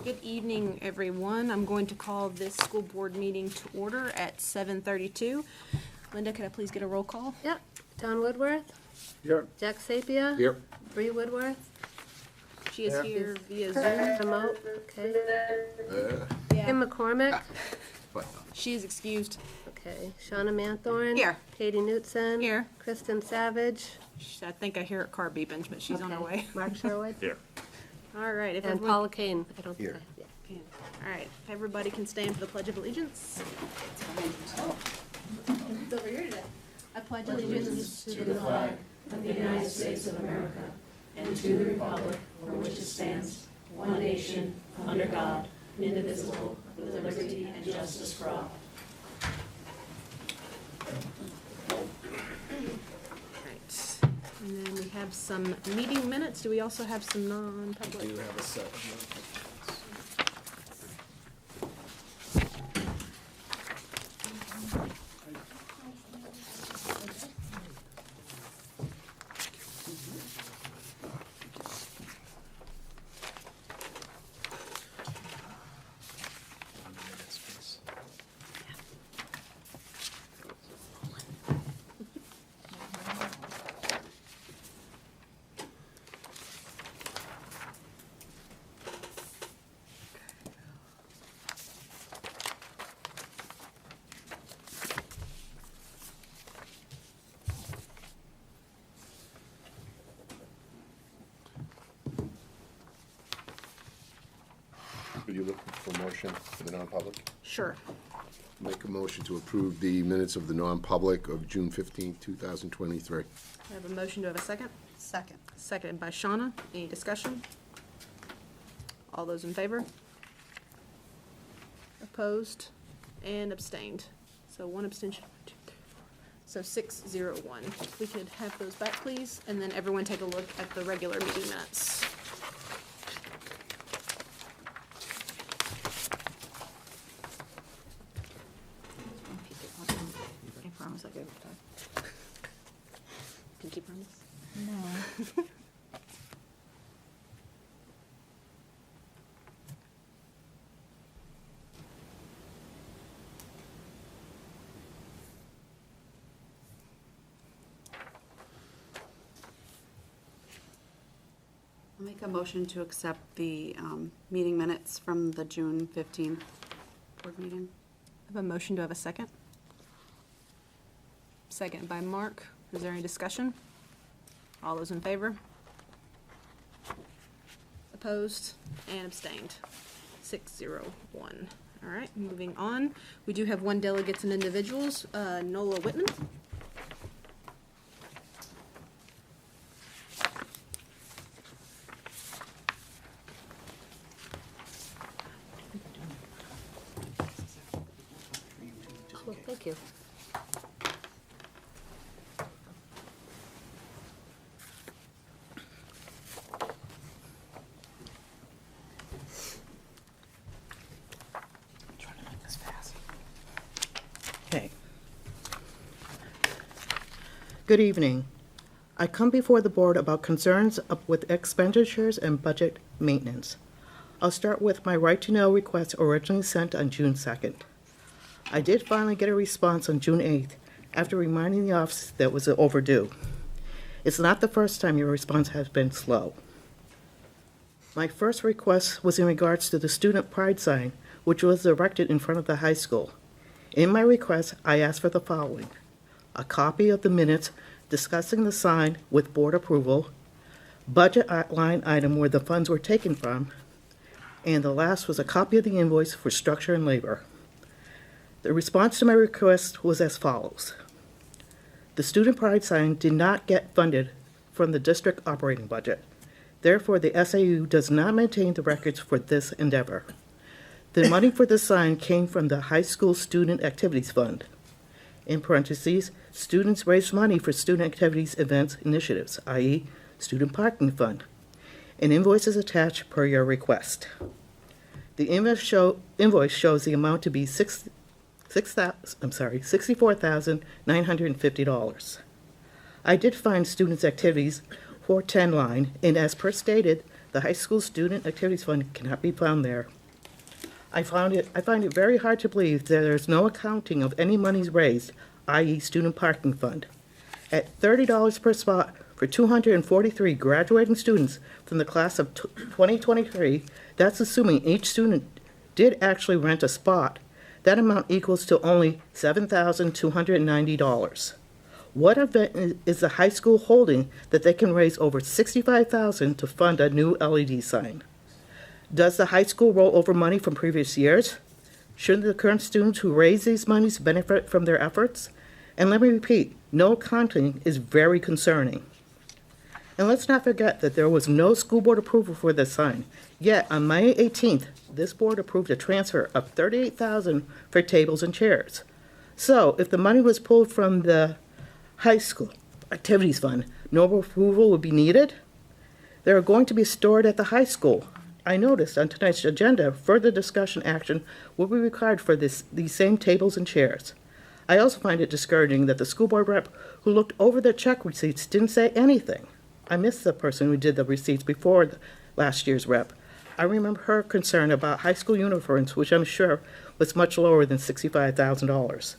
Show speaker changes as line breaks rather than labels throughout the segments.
Good evening, everyone. I'm going to call this school board meeting to order at 7:32. Linda, could I please get a roll call?
Yep. Don Woodworth.
Here.
Jack Sapia.
Here.
Bree Woodworth.
She is here via Zoom.
Remote. Okay.
Yeah.
Kim McCormick.
She is excused.
Okay. Shauna Manthorn.
Here.
Katie Knutson.
Here.
Kristen Savage.
I think I hear her car beeping, but she's on her way.
Mark Sherwood.
Here.
All right. If
And
everyone-
Paula Kane. I don't
Here.
think. Yeah.
All right. If everybody can stand for the Pledge of Allegiance. It's over here today. I pledge allegiance to the flag
of the United States of America and to the republic for which it stands, one nation, under God, indivisible, with liberty and justice for all.
Right. And then we have some meeting minutes. Do we also have some non-public?
We do have a set. Are you looking for a motion for the non-public?
Sure.
Make a motion to approve the minutes of the non-public of June 15th, 2023.
I have a motion. Do I have a second?
Second.
Seconded by Shauna. Any discussion? All those in favor? Opposed and abstained. So one abstention. 1, 2, 3, 4. So 6-0-1. If we could have those back, please, and then everyone take a look at the regular meeting minutes.
I promise I'll give it back.
Can you keep on this?
No. I'll make a motion to accept the meeting minutes from the June 15th board meeting.
I have a motion. Do I have a second? Second by Mark. Is there any discussion? All those in favor? Opposed and abstained. 6-0-1. All right, moving on. We do have one delegates and individuals. Nola Whitman.
Well, thank you.
Okay. Good evening. I come before the board about concerns with expenditures and budget maintenance. I'll start with my right to know request originally sent on June 2nd. I did finally get a response on June 8th after reminding the office that it was overdue. It's not the first time your response has been slow. My first request was in regards to the student pride sign, which was erected in front of the high school. In my request, I asked for the following: a copy of the minutes discussing the sign with board approval, budget line item where the funds were taken from, and the last was a copy of the invoice for structure and labor. The response to my request was as follows. The student pride sign did not get funded from the district operating budget. Therefore, the SAU does not maintain the records for this endeavor. The money for the sign came from the High School Student Activities Fund. In parentheses, students raise money for student activities, events, initiatives, i.e. Student Parking Fund. An invoice is attached per your request. The invoice shows the amount to be $64,950. I did find students' activities 410 line, and as per stated, The high school student activities fund cannot be found there. I find it very hard to believe that there is no accounting of any monies raised, i.e. student parking fund. At $30 per spot for 243 graduating students from the class of 2023, that's assuming each student did actually rent a spot. That amount equals to only $7,290. What event is the high school holding that they can raise over $65,000 to fund a new LED sign? Does the high school roll over money from previous years? Shouldn't the current students who raise these monies benefit from their efforts? And let me repeat, no accounting is very concerning. And let's not forget that there was no school board approval for this sign. Yet, on May 18th, this board approved a transfer of $38,000 for tables and chairs. So, if the money was pulled from the high school activities fund, no approval would be needed? They are going to be stored at the high school. I noticed on tonight's agenda, further discussion action will be required for these same tables and chairs. I also find it discouraging that the school board rep who looked over the check receipts didn't say anything. I missed the person who did the receipts before last year's rep. I remember her concern about high school uniforms, which I'm sure was much lower than $65,000.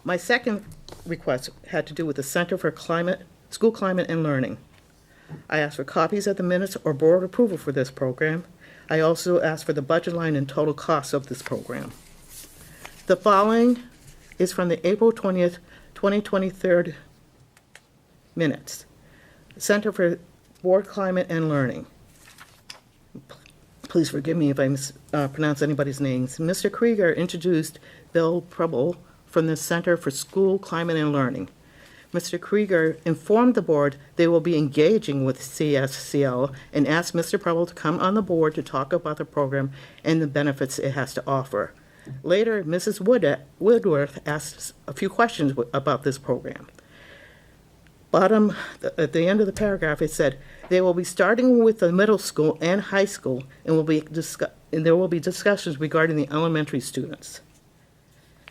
My second request had to do with the Center for School Climate and Learning. I asked for copies of the minutes or board approval for this program. I also asked for the budget line and total costs of this program. The following is from the April 20th, 2023 minutes. Center for Board Climate and Learning. Please forgive me if I mispronounce anybody's names. Mr. Krieger introduced Bill Preble from the Center for School Climate and Learning. Mr. Krieger informed the board they will be engaging with CSCL and asked Mr. Preble to come on the board to talk about the program and the benefits it has to offer. Later, Mrs. Woodworth asked a few questions about this program. At the end of the paragraph, it said, they will be starting with the middle school and high school, and there will be discussions regarding the elementary students.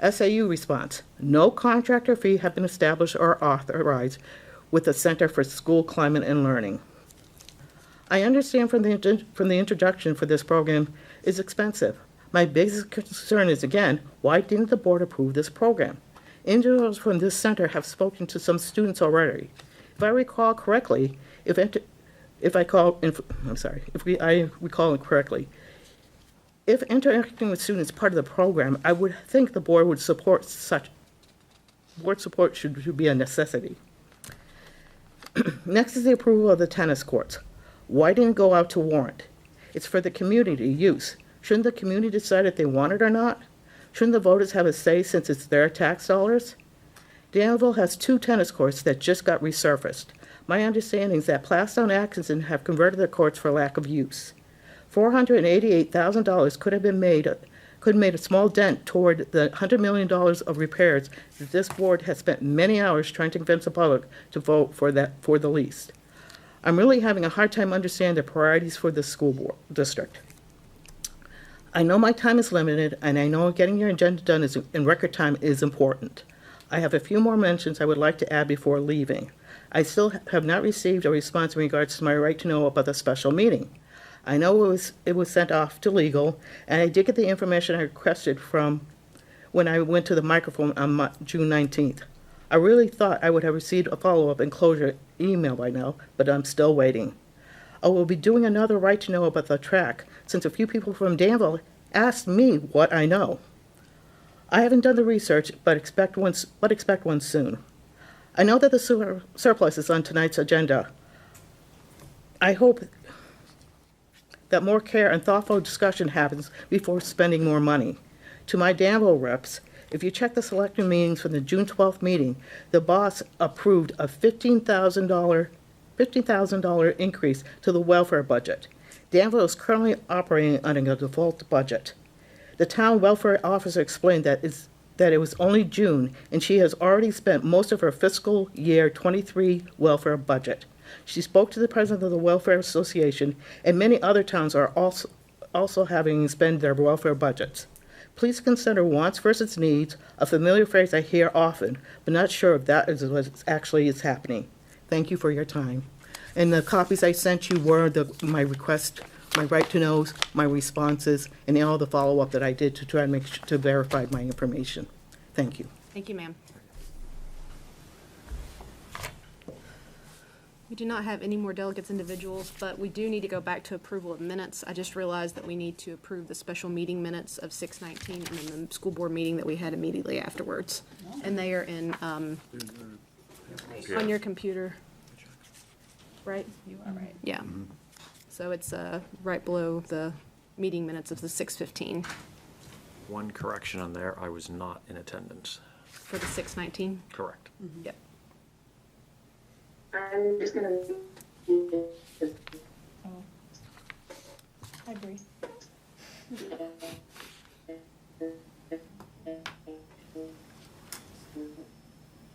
SAU response, no contractor fee have been established or authorized with the Center for School Climate and Learning. I understand from the introduction for this program is expensive. My biggest concern is, again, why didn't the board approve this program? Individuals from this center have spoken to some students already. If I recall correctly, if I recall it correctly, if interacting with students is part of the program, I would think the board would support board support should be a necessity. Next is the approval of the tennis courts. Why didn't it go out to warrant? It's for the community use. Shouldn't the community decide if they want it or not? Shouldn't the voters have a say since it's their tax dollars? Danville has 2 tennis courts that just got resurfaced. My understanding is that Plastow and Atkinson have converted the courts for lack of use. $488,000 could have made a small dent toward the $100 million of repairs that this board has spent many hours trying to convince the public to vote for the least. I'm really having a hard time understanding the priorities for the school board district. I know my time is limited, and I know getting your agenda done in record time is important. I have a few more mentions I would like to add before leaving. I still have not received a response in regards to my right to know about the special meeting. I know it was sent off to legal, and I did get the information I requested from when I went to the microphone on June 19th. I really thought I would have received a follow-up enclosure email by now, but I'm still waiting. I will be doing another right to know about the track, since a few people from Danville asked me what I know. I haven't done the research, but expect one soon. I know that the surplus is on tonight's agenda. I hope that more care and thoughtful discussion happens before spending more money. To my Danville reps, if you check the selected meetings from the June 12th meeting, the boss approved a $15,000 increase to the welfare budget. Danville is currently operating under a default budget. The town welfare officer explained that it was only June, and she has already spent most of her fiscal year 23 welfare budget. She spoke to the president of the Welfare Association, and many other towns are also having spent their welfare budgets. Please consider wants versus needs, a familiar phrase I hear often, but not sure if that is what actually is happening. Thank you for your time. And the copies I sent you were my request, my right to knows, my responses, and all the follow-up that I did to try to make, to verify my information. Thank you.
Thank you, ma'am. We do not have any more delegates individuals, but we do need to go back to approval of minutes. I just realized that we need to approve the special meeting minutes of 6/19 and then the school board meeting that we had immediately afterwards. And they are in, on your computer. Right?
You are right.
Yeah. So it's right below the meeting minutes of the 6:15
One correction on there, I was not in attendance.
for the 6/19.
Correct.
Yep.
I'm just gonna.
Hi, Bree.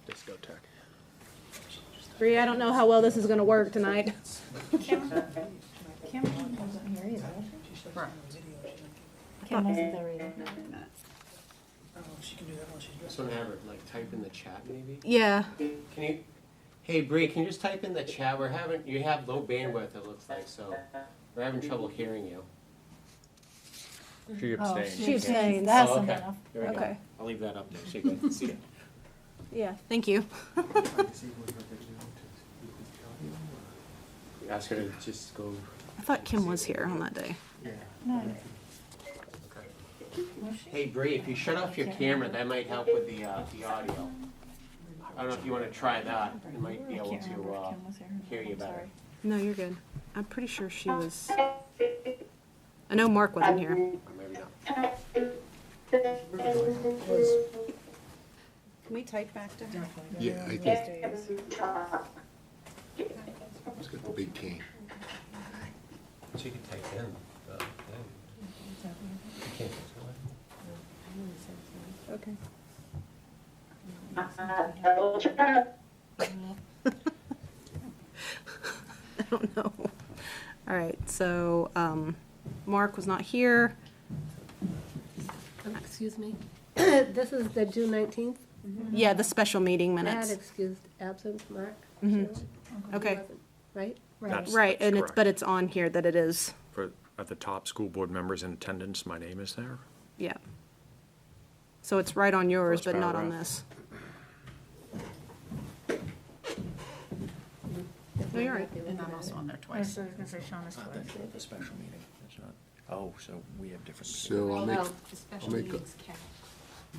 Disco Tech.
Bree, I don't know how well this is gonna work tonight.
Kim wasn't here either. Kim wasn't there either.
So have her like type in the chat maybe?
Yeah.
Can you, hey Bree, can you just type in the chat? You have low bandwidth it looks like, so we're having trouble hearing you.
She abstained.
She abstains.
That's
Oh, okay.
enough.
There we go.
Okay.
I'll leave that up there so you can see it.
Yeah, thank you.
Ask her to just go.
I thought Kim was here on that day.
No.
Hey Bree, if you shut off your camera, that might help with the audio. I don't know if you want to try that. You might be able to hear you better.
No, you're good. I'm pretty sure she was. I know Mark wasn't here.
Or maybe not.
Can we type back to her?
Yeah, I think it's got the big cane.
She can type in the thing. You can't do
Okay. I don't know. All right, so Mark was not here.
Excuse me. This is the June 19th?
Yeah, the special meeting
I had
minutes.
excused absence, Mark.
Mhm.
Cheryl,
Okay,
wasn't, right?
That's-
right, and it's,
correct.
but it's on here that it is,
For, at the top, school board members in attendance, my name is there.
yeah. So it's right on yours,
First
but not on
paragraph.
this. No, you're right.
And I'm also on there twice.
I was gonna say Shauna's
For the special meeting, it's not, oh, so we have different.
So I'll make,
Well,
The special
make a-
meetings count.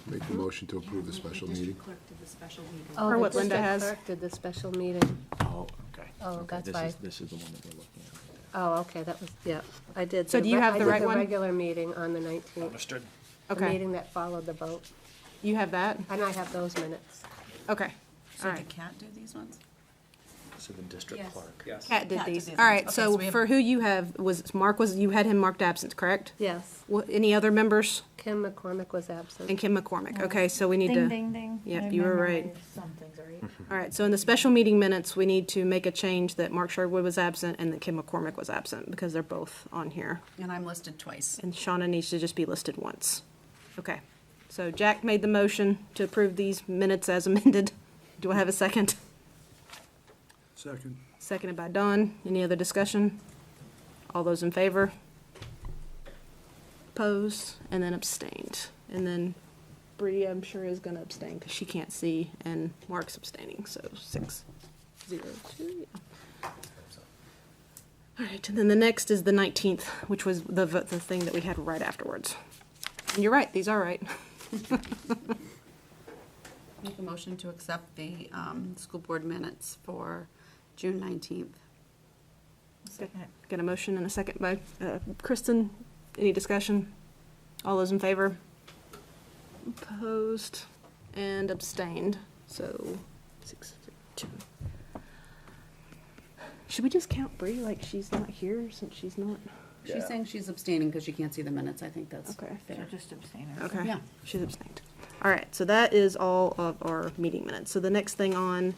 make a motion to approve the special meeting.
District clerk did the special meeting.
Oh,
Or
the
what Linda
district
has.
clerk did the special meeting.
Oh, okay.
Oh,
Okay,
that's
this
why.
is- This is the one that we're looking at.
Oh, okay, that was, yeah, I did.
So do you have the right one?
I did the regular meeting on the 19th,
Understood.
the
Okay,
meeting that followed the vote,
you have that?
and I have those minutes.
Okay, all
So
right.
did Kat do these ones?
So the district
Yes.
clerk.
Yes.
Kat did
Kat did
these.
these
All
ones.
right,
Okay,
so
so we have-
for who you have, you had him marked absent, correct?
Yes,
Any other members?
Kim McCormick was absent.
And Kim McCormick. Okay, so we need
Ding,
to,
ding, ding.
Yep,
I
you were right.
memorized some things, right?
all right, so in the special meeting minutes, we need to make a change that Mark Sherwood was absent and that Kim McCormick was absent because they're both on here.
And I'm listed twice.
And Shauna needs to just be listed once. Okay, so Jack made the motion to approve these minutes as amended. Do I have a second?
Second.
Seconded by Don. Any other discussion? All those in favor? Opposed, and then abstained. And then Bree, I'm sure, is gonna abstain because she can't see, and Mark's abstaining, so 6-0-2, yeah. All right, and then the next is the 19th, which was the thing that we had right afterwards. And you're right, these are right.
Make a motion to accept the school board minutes for June 19th.
Got a motion and a second by Kristen. Any discussion? All those in favor? Opposed and abstained, so 6-2. Should we just count Bree like she's not here since she's not?
She's saying she's abstaining because she can't see the minutes. I think that's
Okay.
fair.
Just abstain.
Okay.
Yeah.
She's abstained. All right, so that is all of our meeting minutes. So the next thing on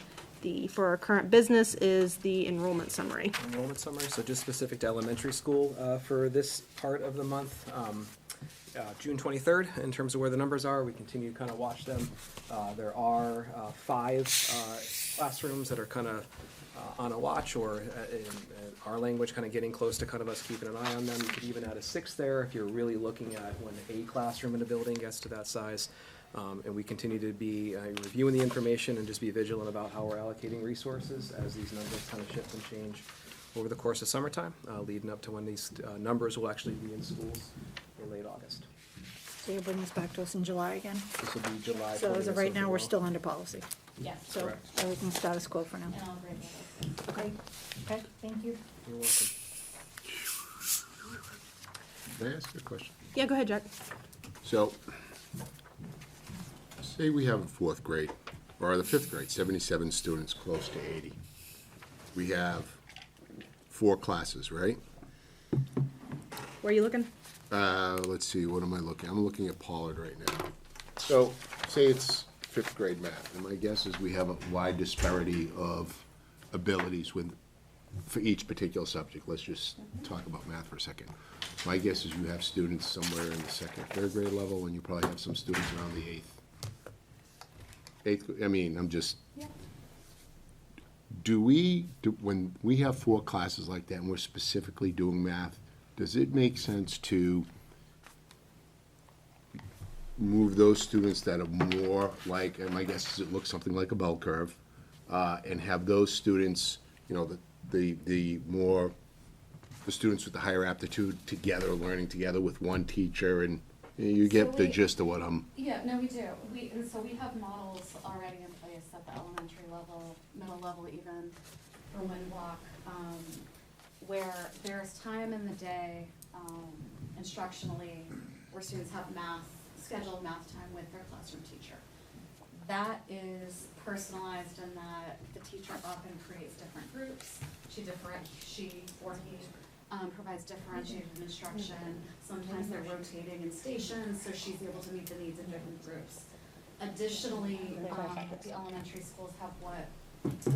for our current business is the enrollment summary.
Enrollment summary, so just specific to elementary school for this part of the month.
June 23rd, in terms of where the numbers are, we continue to kind of watch them. There are 5 classrooms that are kind of on a watch, or in our language, kind of getting close to kind of us keeping an eye on them. You could even add a 6th there if you're really looking at when a classroom in a building gets to that size. And we continue to be reviewing the information and just be vigilant about how we're allocating resources as these numbers kind of shift and change over the course of summertime, leading up to when these numbers will actually be in schools in late August.
So you'll bring this back to us in July again?
This will be July 20th.
So as of right now, we're still under policy?
Yes.
So
Correct.
everything's status quo for now?
And I'll bring it up.
Okay, okay, thank you.
You're welcome.
Can I ask you a question?
Yeah, go ahead, Jack.
So, say we have a 4th grade, or the 5th grade, 77 students, close to 80. We have 4 classes, right?
Where are you looking?
Let's see, what am I looking? I'm looking at Pollard right now. So, say it's 5th grade math, and my guess is we have a wide disparity of abilities for each particular subject. Let's just talk about math for a second. My guess is you have students somewhere in the 2nd, 3rd grade level, and you probably have some students around the 8th. I mean, I'm just, when we have 4 classes like that and we're specifically doing math, does it make sense to move those students that are more like, and my guess is it looks something like a bell curve, and have those students, you know, the students with the higher aptitude together, learning together with one teacher, and you get the gist of what I'm.
Yeah, no, we do. And so we have models already in place at the elementary level, middle level even, for wind block, where there's time in the day, instructionally, where students have scheduled math time with their classroom teacher. That is personalized in that the teacher often creates different groups. She or he provides differentiated instruction. Sometimes they're rotating in stations, so she's able to meet the needs of different groups. Additionally, the elementary schools have what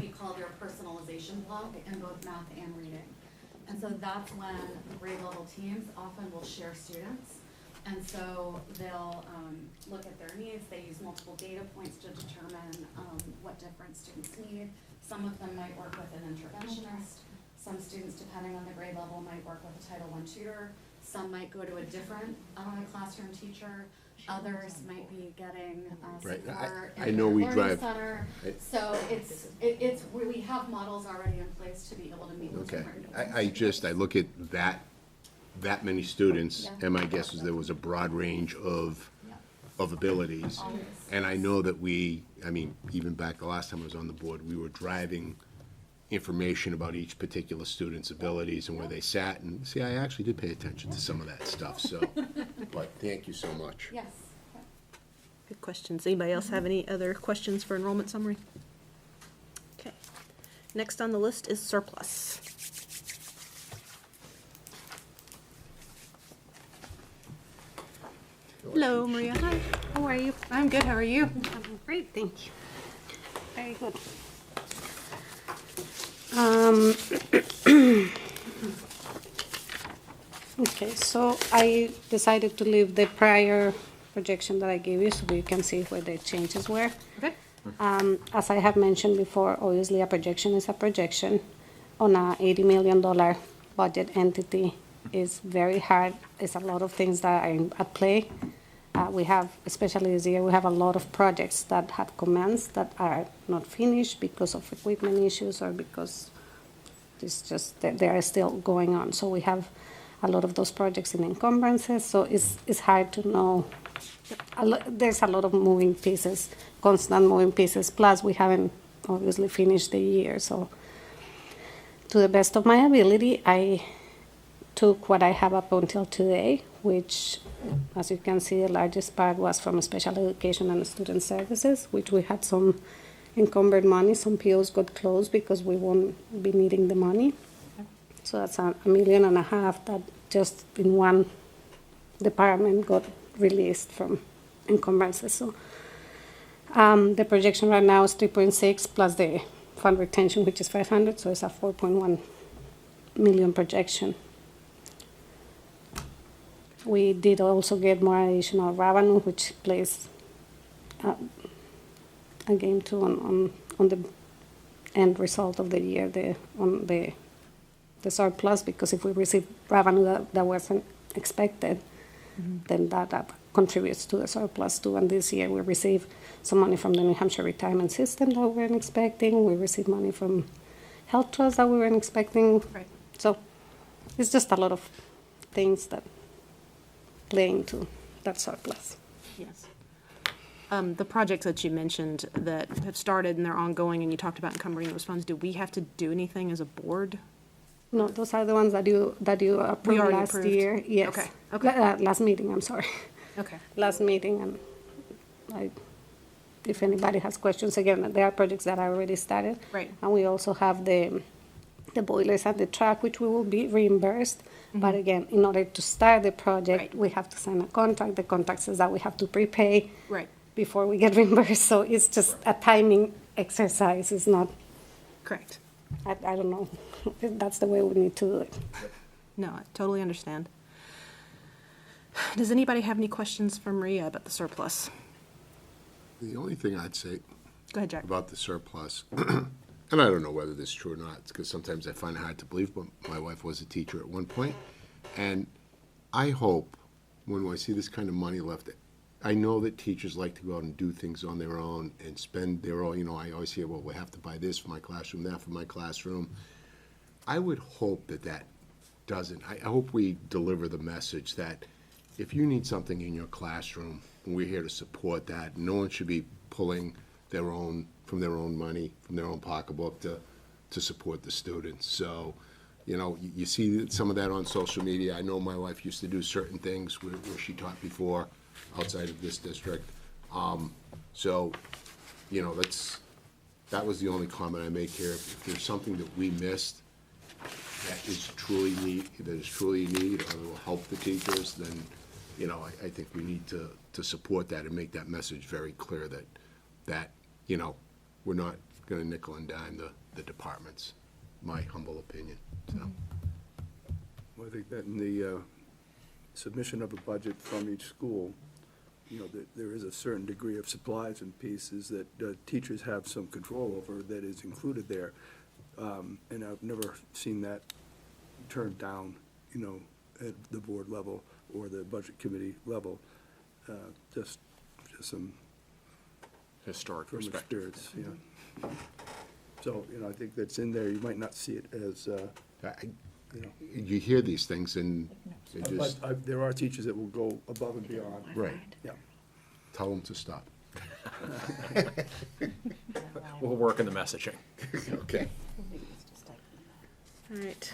we call their personalization block in both math and reading. And so that's when grade level teams often will share students. And so they'll look at their needs. They use multiple data points to determine what different students need. Some of them might work with an interventionist. Some students, depending on the grade level, might work with a Title I tutor. Some might go to a different classroom teacher. Others might be getting
Right.
support
I
in
know
their
we
learning
drive-
center. So we have models already in place to be able to meet those
Okay,
different
I look at that many students,
Yeah.
and my guess is there was a broad range of abilities.
Always.
And I know that even back the last time I was on the board, we were driving information about each particular student's abilities and where they sat, and see, I actually did pay attention to some of that stuff, so, but thank you so much.
Yes.
Good questions. Anybody else have any other questions for enrollment summary? Okay. Next on the list is surplus. Hello, Maria. Hi. How are you? I'm good. How are you?
I'm great, thank you. Very good. Okay, so I decided to leave the prior projection that I gave you so you can see where the changes were.
Okay.
As I have mentioned before, obviously a projection is a projection. On a $80 million budget entity is very hard. It's a lot of things that are at play. We have, especially this year, we have a lot of projects that have commenced that are not finished because of equipment issues or because they are still going on. So we have a lot of those projects in encumbrances, so it's hard to know. There's a lot of moving pieces, constant moving pieces, plus we haven't obviously finished the year. So to the best of my ability, I took what I have up until today, which, as you can see, the largest part was from special education and student services, which we had some encumbered money. Some POs got closed because we won't be needing the money. So that's $1.5 million that just in one department got released from encumbrances. So the projection right now is 3.6 plus the fund retention, which is 500, so it's a 4.1 million projection. We did also get more additional revenue, which plays a game too on the end result of the year, on the surplus, because if we receive revenue that wasn't expected, then that contributes to the surplus too. And this year we received some money from the New Hampshire retirement system that we weren't expecting. We received money from health trust that we weren't expecting.
Right.
So it's just a lot of things that play into that surplus.
Yes. The projects that you mentioned that have started and they're ongoing, and you talked about encumbering those funds, do we have to do anything as a board?
No, those are the ones that you approved
already
last
approved?
year. Yes.
Okay, okay.
Last meeting, I'm sorry.
Okay.
Last meeting, and if anybody has questions, again, there are projects that I already started.
Right.
And we also have the boilers and the truck, which we will be reimbursed. But again, in order to start the project,
Right.
we have to sign a contract. The contract says that we have to prepay
Right.
before we get reimbursed. So it's just a timing exercise. It's not,
Correct.
I don't know. That's the way we need to do it.
No, I totally understand. Does anybody have any questions for Maria about the surplus?
The only thing I'd say
Go ahead, Jack.
about the surplus, and I don't know whether this is true or not, because sometimes I find it hard to believe, but my wife was a teacher at one point, and I hope when I see this kind of money left, I know that teachers like to go out and do things on their own and spend their own, I always hear, well, we have to buy this for my classroom, that for my classroom. I would hope that doesn't, I hope we deliver the message that if you need something in your classroom, we're here to support that. No one should be pulling from their own money, from their own pocketbook to support the students. So, you see some of that on social media. I know my wife used to do certain things where she taught before outside of this district. So, that was the only comment I make here. If there's something that we missed that is truly a need, or will help the teachers, then, I think we need to support that and make that message very clear that we're not gonna nickel and dime the departments, my humble opinion, so.
Well, I think that in the submission of a budget from each school, that there is a certain degree of supplies and pieces that teachers have some control over that is included there. And I've never seen that turned down, at the board level or the budget committee level. Just some
Historic
from
perspective.
experience, So, I think that's in there. You might not see it as,
You hear these things and they
but
just,
there are teachers that will go above and beyond.
right,
Yeah.
tell them to stop.
We'll work in the messaging.
Okay.
All right.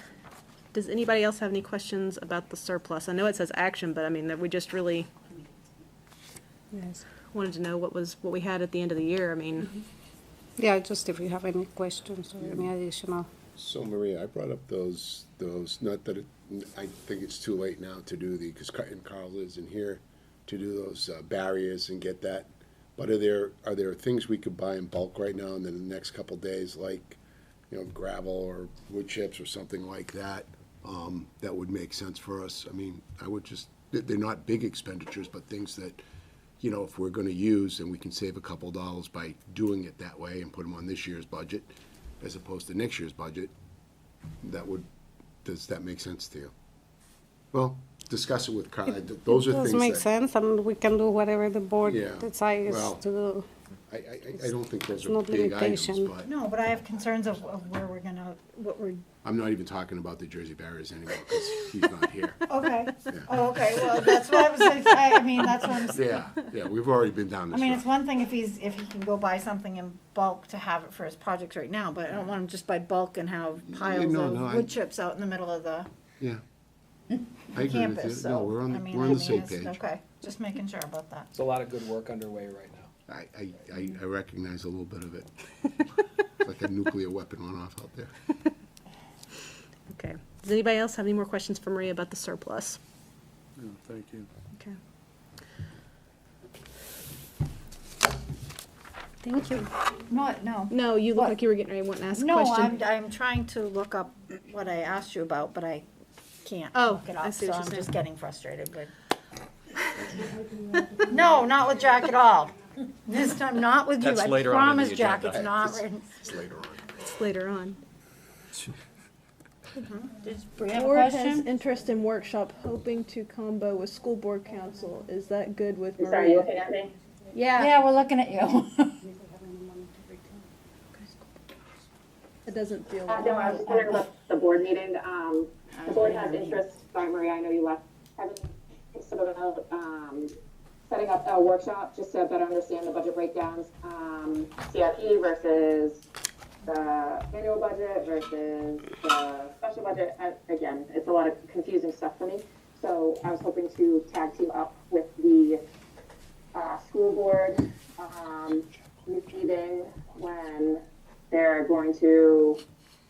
Does anybody else have any questions about the surplus? I know it says action, but I mean, that we just really
Yes.
wanted to know what we had at the end of the year. I mean,
Yeah, just if you have any questions or any additional.
So Maria, I brought up those, not that I think it's too late now to do because Carl isn't here to do those barriers and get that. But are there things we could buy in bulk right now and then in the next couple of days, like, gravel or wood chips or something like that, that would make sense for us? I mean, they're not big expenditures, but things that, if we're gonna use and we can save a couple dollars by doing it that way and put them on this year's budget as opposed to next year's budget, does that make sense to you? Well, discuss it with Carl. Those are things
Does make
that,
sense, and we can do whatever the board
Yeah,
decides
well,
to do.
I don't think those
It's
are
not
big items,
limitation.
but
No, but I have concerns of where we're gonna, what we're,
I'm not even talking about the Jersey barriers anymore because he's not here.
okay.
Yeah.
Oh, okay, well, that's what I was, I mean, that's what I'm saying.
Yeah, we've already been down
I
this
mean, it's
road.
one thing if he can go buy something in bulk to have it for his projects right now, but I don't want him just buy bulk and have piles
no,
of wood chips out in the middle of the
Yeah. I agree with you.
campus, so.
No, we're
I
on
mean,
the same
it's-
page.
Okay, just making sure about that.
There's a lot of good work underway right now.
I recognize a little bit of it. Like a nuclear weapon went off out there.
okay. Does anybody else have any more questions for Maria about the surplus?
No, thank you.
Okay.
Thank you.
No.
No, you look
What?
like you were getting ready to want to ask a
No,
question.
I'm trying to look up what I asked you about, but I can't
Oh,
look it
I
up,
see
so
what
I'm
you're
just
saying.
getting frustrated with No, not with Jack at all. This time, not with you.
That's
I
later on in the
promise, Jack,
agenda.
it's not written.
It's later on.
It's later on.
Does Bree have a
Board has
question?
interest in workshop, hoping to combo with school board council. Is that good with Maria?
Sorry, you looking at me?
Yeah,
Yeah, we're looking at you.
it doesn't feel.
No, I was just wondering about the board meeting. The board has interest, sorry, Maria, I know you left. Having sort of, setting up a workshop just to better understand the budget breakdowns, CIP versus the annual budget versus the special budget. Again, it's a lot of confusing stuff for me. So I was hoping to tag team up with the school board meeting when they're going to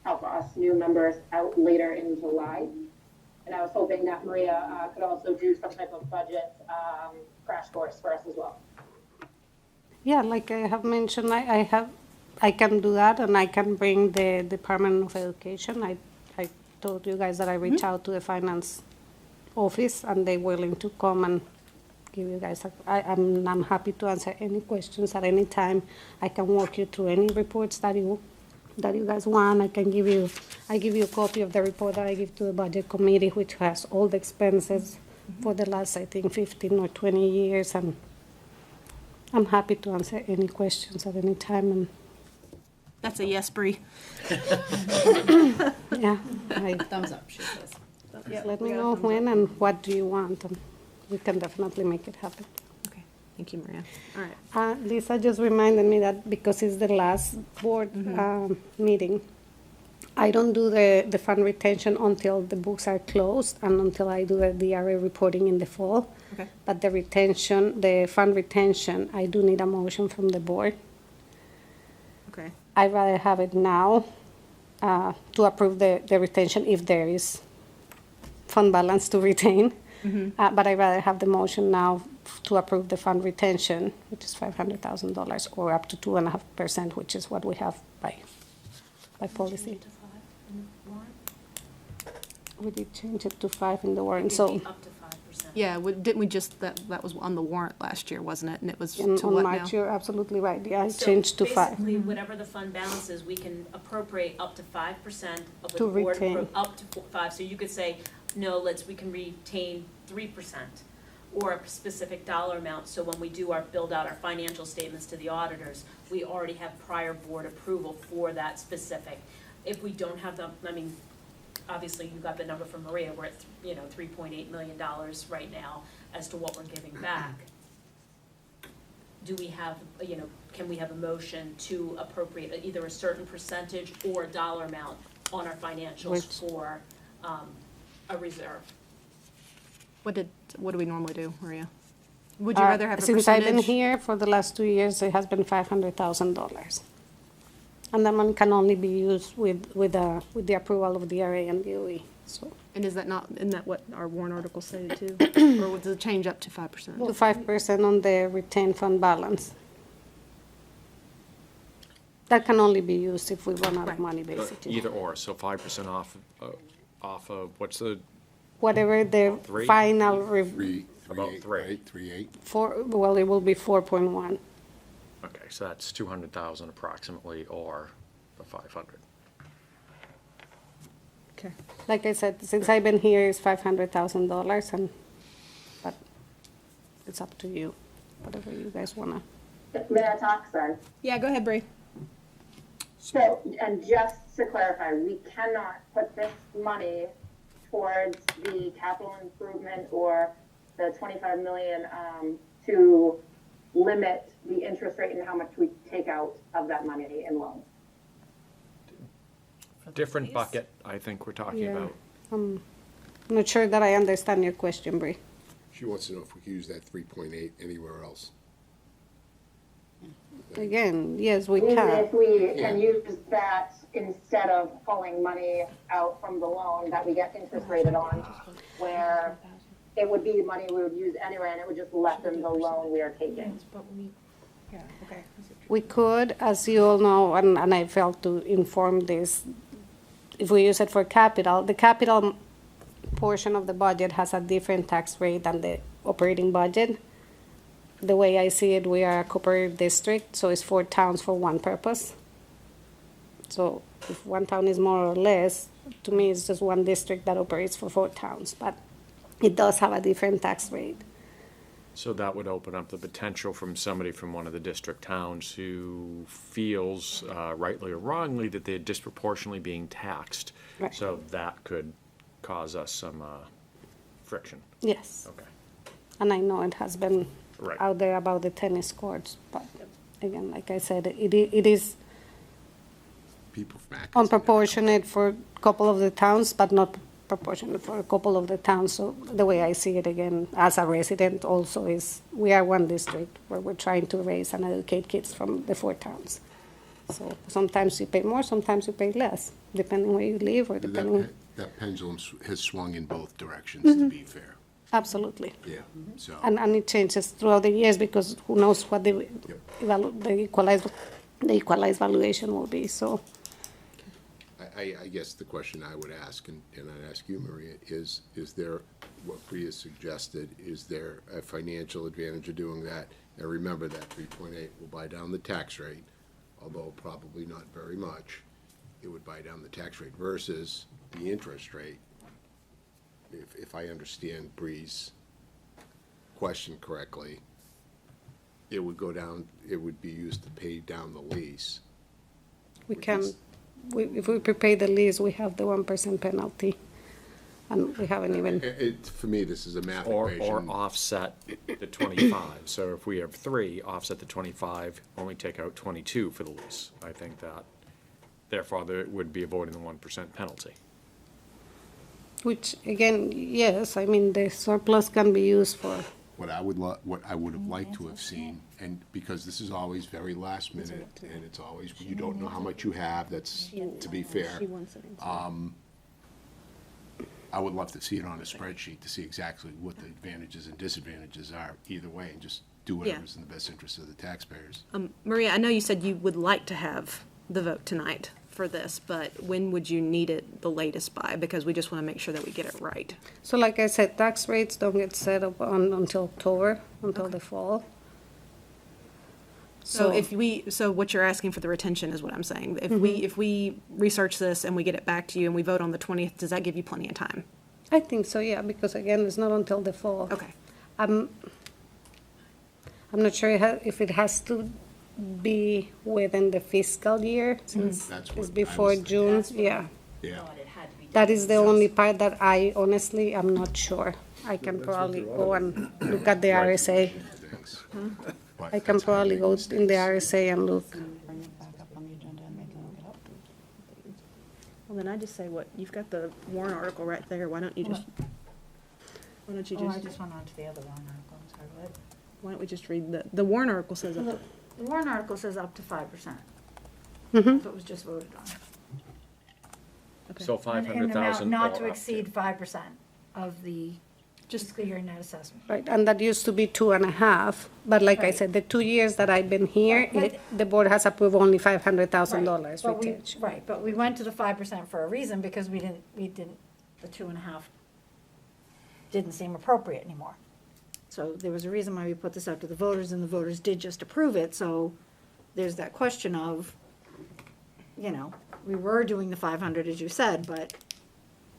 help us new members out later in July. And I was hoping that Maria could also do some type of budget crash course for us as well.
Yeah, like I have mentioned, I can do that, and I can bring the Department of Education. I told you guys that I reached out to the finance office, and they're willing to come and give you guys. I'm happy to answer any questions at any time. I can walk you through any reports that you guys want. I give you a copy of the report that I give to the budget committee, which has all the expenses for the last, I think, 15 or 20 years, and I'm happy to answer any questions at any time. And
That's a yes, Bree.
yeah,
Thumbs up, she says.
Yeah,
let
we
me
got a
know
thumbs
when
up.
and what do you want, and we can definitely make it happen.
Okay, thank you, Maria. All right.
Lisa just reminded me that because it's the last board meeting, I don't do the fund retention until the books are closed and until I do the DRA reporting in the fall.
Okay.
But the fund retention, I do need a motion from the board.
Okay.
I'd rather have it now to approve the retention if there is fund balance to retain. But I'd rather have the motion now to approve the fund retention, which is $500,000, or up to 2.5%, which is what we have by policy. We did change it to 5 in the warrant, so
Up to 5%.
Yeah, didn't we just, that was on the warrant last year, wasn't it? And it was to
on
what
March,
now?
you're absolutely right. Yeah, I
So
changed to 5.
Basically, whatever the fund balance is, we can appropriate up to 5% of what the
To
board,
retain.
up to 5. So you could say, no, we can retain 3%, or a specific dollar amount. So when we build out our financial statements to the auditors, we already have prior board approval for that specific. If we don't have obviously you got the number from Maria, we're at, $3.8 million right now as to what we're giving back. Do we have, can we have a motion to appropriate either a certain percentage or a dollar amount on our financials for a reserve?
What do we normally do, Maria? Would you rather have a
Since I've been
percentage?
here for the last 2 years, it has been $500,000. And that money can only be used with the approval of the DRA and DOE, so.
And isn't that what our warrant articles say too? Or would it change up to 5%?
To 5% on the retained fund balance. That can only be used if we run out of money, basically.
Either or, so 5% off of, what's the,
Whatever the
3?
final,
About 3.
Right, 3.8.
well, it will be 4.1.
okay, so that's 200,000 approximately, or the 500.
Okay.
Like I said, since I've been here, it's $500,000, but it's up to you, whatever you guys wanna.
May I talk, sorry?
Yeah, go ahead, Bree.
So, and just to clarify, we cannot put this money towards the capital improvement or the 25 million to limit the interest rate and how much we take out of that money in loans.
Different bucket, I think we're talking
Yeah.
about.
I'm not sure that I understand your question, Bree.
She wants to know if we could use that 3.8 anywhere else.
Again, yes, we
Even
can.
if we can use that instead of pulling money out from the loan that we get interest rated on, where it would be money we would use anyway, and it would just lessen the loan we are taking.
We could, as you all know, and I failed to inform this, if we use it for capital, the capital portion of the budget has a different tax rate than the operating budget. The way I see it, we are a cooperative district, so it's 4 towns for one purpose. So if one town is more or less, to me, it's just one district that operates for 4 towns, but it does have a different tax rate.
So that would open up the potential from somebody from one of the district towns who feels, rightly or wrongly, that they're disproportionately being taxed.
Right.
So that could cause us some friction.
Yes.
Okay.
And I know it has been
Right.
out there about the tennis courts, but again, like I said, it is
People from Atkinson.
unproportionate for a couple of the towns, but not proportionate for a couple of the towns. So the way I see it again, as a resident also, is we are one district where we're trying to raise and educate kids from the 4 towns. So sometimes you pay more, sometimes you pay less, depending where you live or depending.
That pendulum has swung in both directions, to be fair.
Absolutely.
Yeah, so.
And it changes throughout the years because who knows what the equalized valuation will be, so.
I guess the question I would ask, and I'd ask you, Maria, is there, what Priya suggested, is there a financial advantage of doing that? And remember that 3.8 will buy down the tax rate, although probably not very much. It would buy down the tax rate versus the interest rate. If I understand Bree's question correctly, it would go down, it would be used to pay down the lease.
We can, if we prepay the lease, we have the 1% penalty, and we haven't even,
For me, this is a math
Or
equation.
offset the 25. So if we have 3, offset the 25, only take out 22 for the lease. I think that, therefore, there would be avoiding the 1% penalty.
which, again, yes, I mean, the surplus can be used for,
What I would have liked to have seen, and because this is always very last minute, and it's always, you don't know how much you have, that's, to be fair. I would love to see it on a spreadsheet to see exactly what the advantages and disadvantages are either way, and just do whatever's in the best interest of the taxpayers.
Maria, I know you said you would like to have the vote tonight for this, but when would you need it the latest by? Because we just want to make sure that we get it right.
so like I said, tax rates don't get set up until October, until the fall.
So what you're asking for the retention is what I'm saying. If we research this and we get it back to you and we vote on the 20th, does that give you plenty of time?
I think so, yeah, because again, it's not until the fall.
Okay.
I'm not sure if it has to be within the fiscal year, since
That's what
it's
I
before
was thinking.
June,
That's what
yeah.
Yeah.
Thought it had to be
That
done.
is the only part that I honestly am not sure. I can
That's what
probably
they're
go and look at the RSA.
Thanks.
I can probably go in the RSA and look.
Well, then I just say what, you've got the warrant article right there. Why don't you just
Oh, I just went on to the other warrant article, I'm sorry, what?
why don't we just read the warrant article says up to.
The warrant article says up to 5%.
Mhm.
That's what was just voted on.
Okay.
So
And
500,000.
not
or
to
up
exceed 5% of the fiscal year net assessment.
Right, and that used to be 2.5, but like I
Right.
said, the 2 years that I've been here,
Right.
the board has approved only $500,000
But we-
retention.
Right, but we went to the 5% for a reason, because we didn't, the 2.5 didn't seem appropriate anymore. So there was a reason why we put this out to the voters, and the voters did just approve it, so there's that question of, we were doing the 500, as you said, but,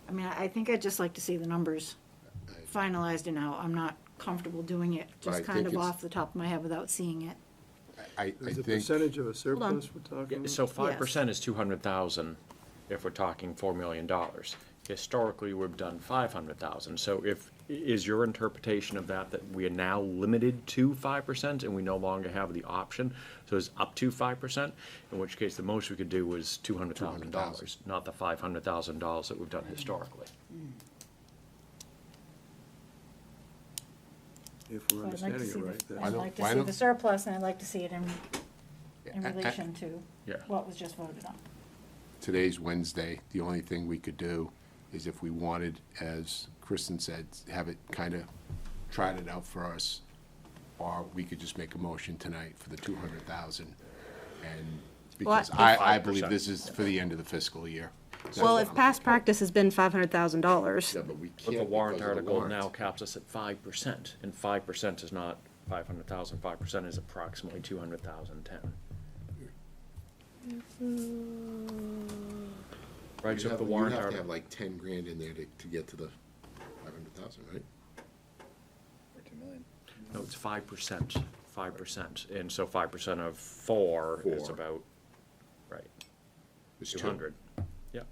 I mean, I think I'd just like to see the numbers finalized and out. I'm not comfortable doing it,
I
just kind
think
of
it's-
off the top of my head without seeing it.
I
Is the
think,
percentage of a surplus we're talking about?
So 5% is 200,000 if we're talking $4 million. Historically, we've done 500,000. So is your interpretation of that we are now limited to 5% and we no longer have the option? So it's up to 5%, in which case the most we could do was $200,000, not the $500,000 that we've done historically.
If we're
So I'd like to
understanding
see
it right,
the,
that's.
I'd like to
why
see
don't-
the surplus, and I'd like to see it in
I-
relation to
Yeah.
what was just voted on.
today's Wednesday, the only thing we could do is if we wanted, as Kristen said, have it kind of trotted out for us, or we could just make a motion tonight for the 200,000. And because I believe
5%.
this is for the end of the fiscal year.
Well, if past practice has been $500,000,
Yeah, but we
But
can't
the warrant
because of the
article
warrant.
now caps us at 5%, and 5% is not 500,000, 5% is approximately 200,010. Right, so if the warrant
You have to have
article,
like 10 grand in there to get to the 500,000, right?
no, it's 5%, 5%, and so 5% of 4 is
Four.
about, right,
It's two.
200. Yep.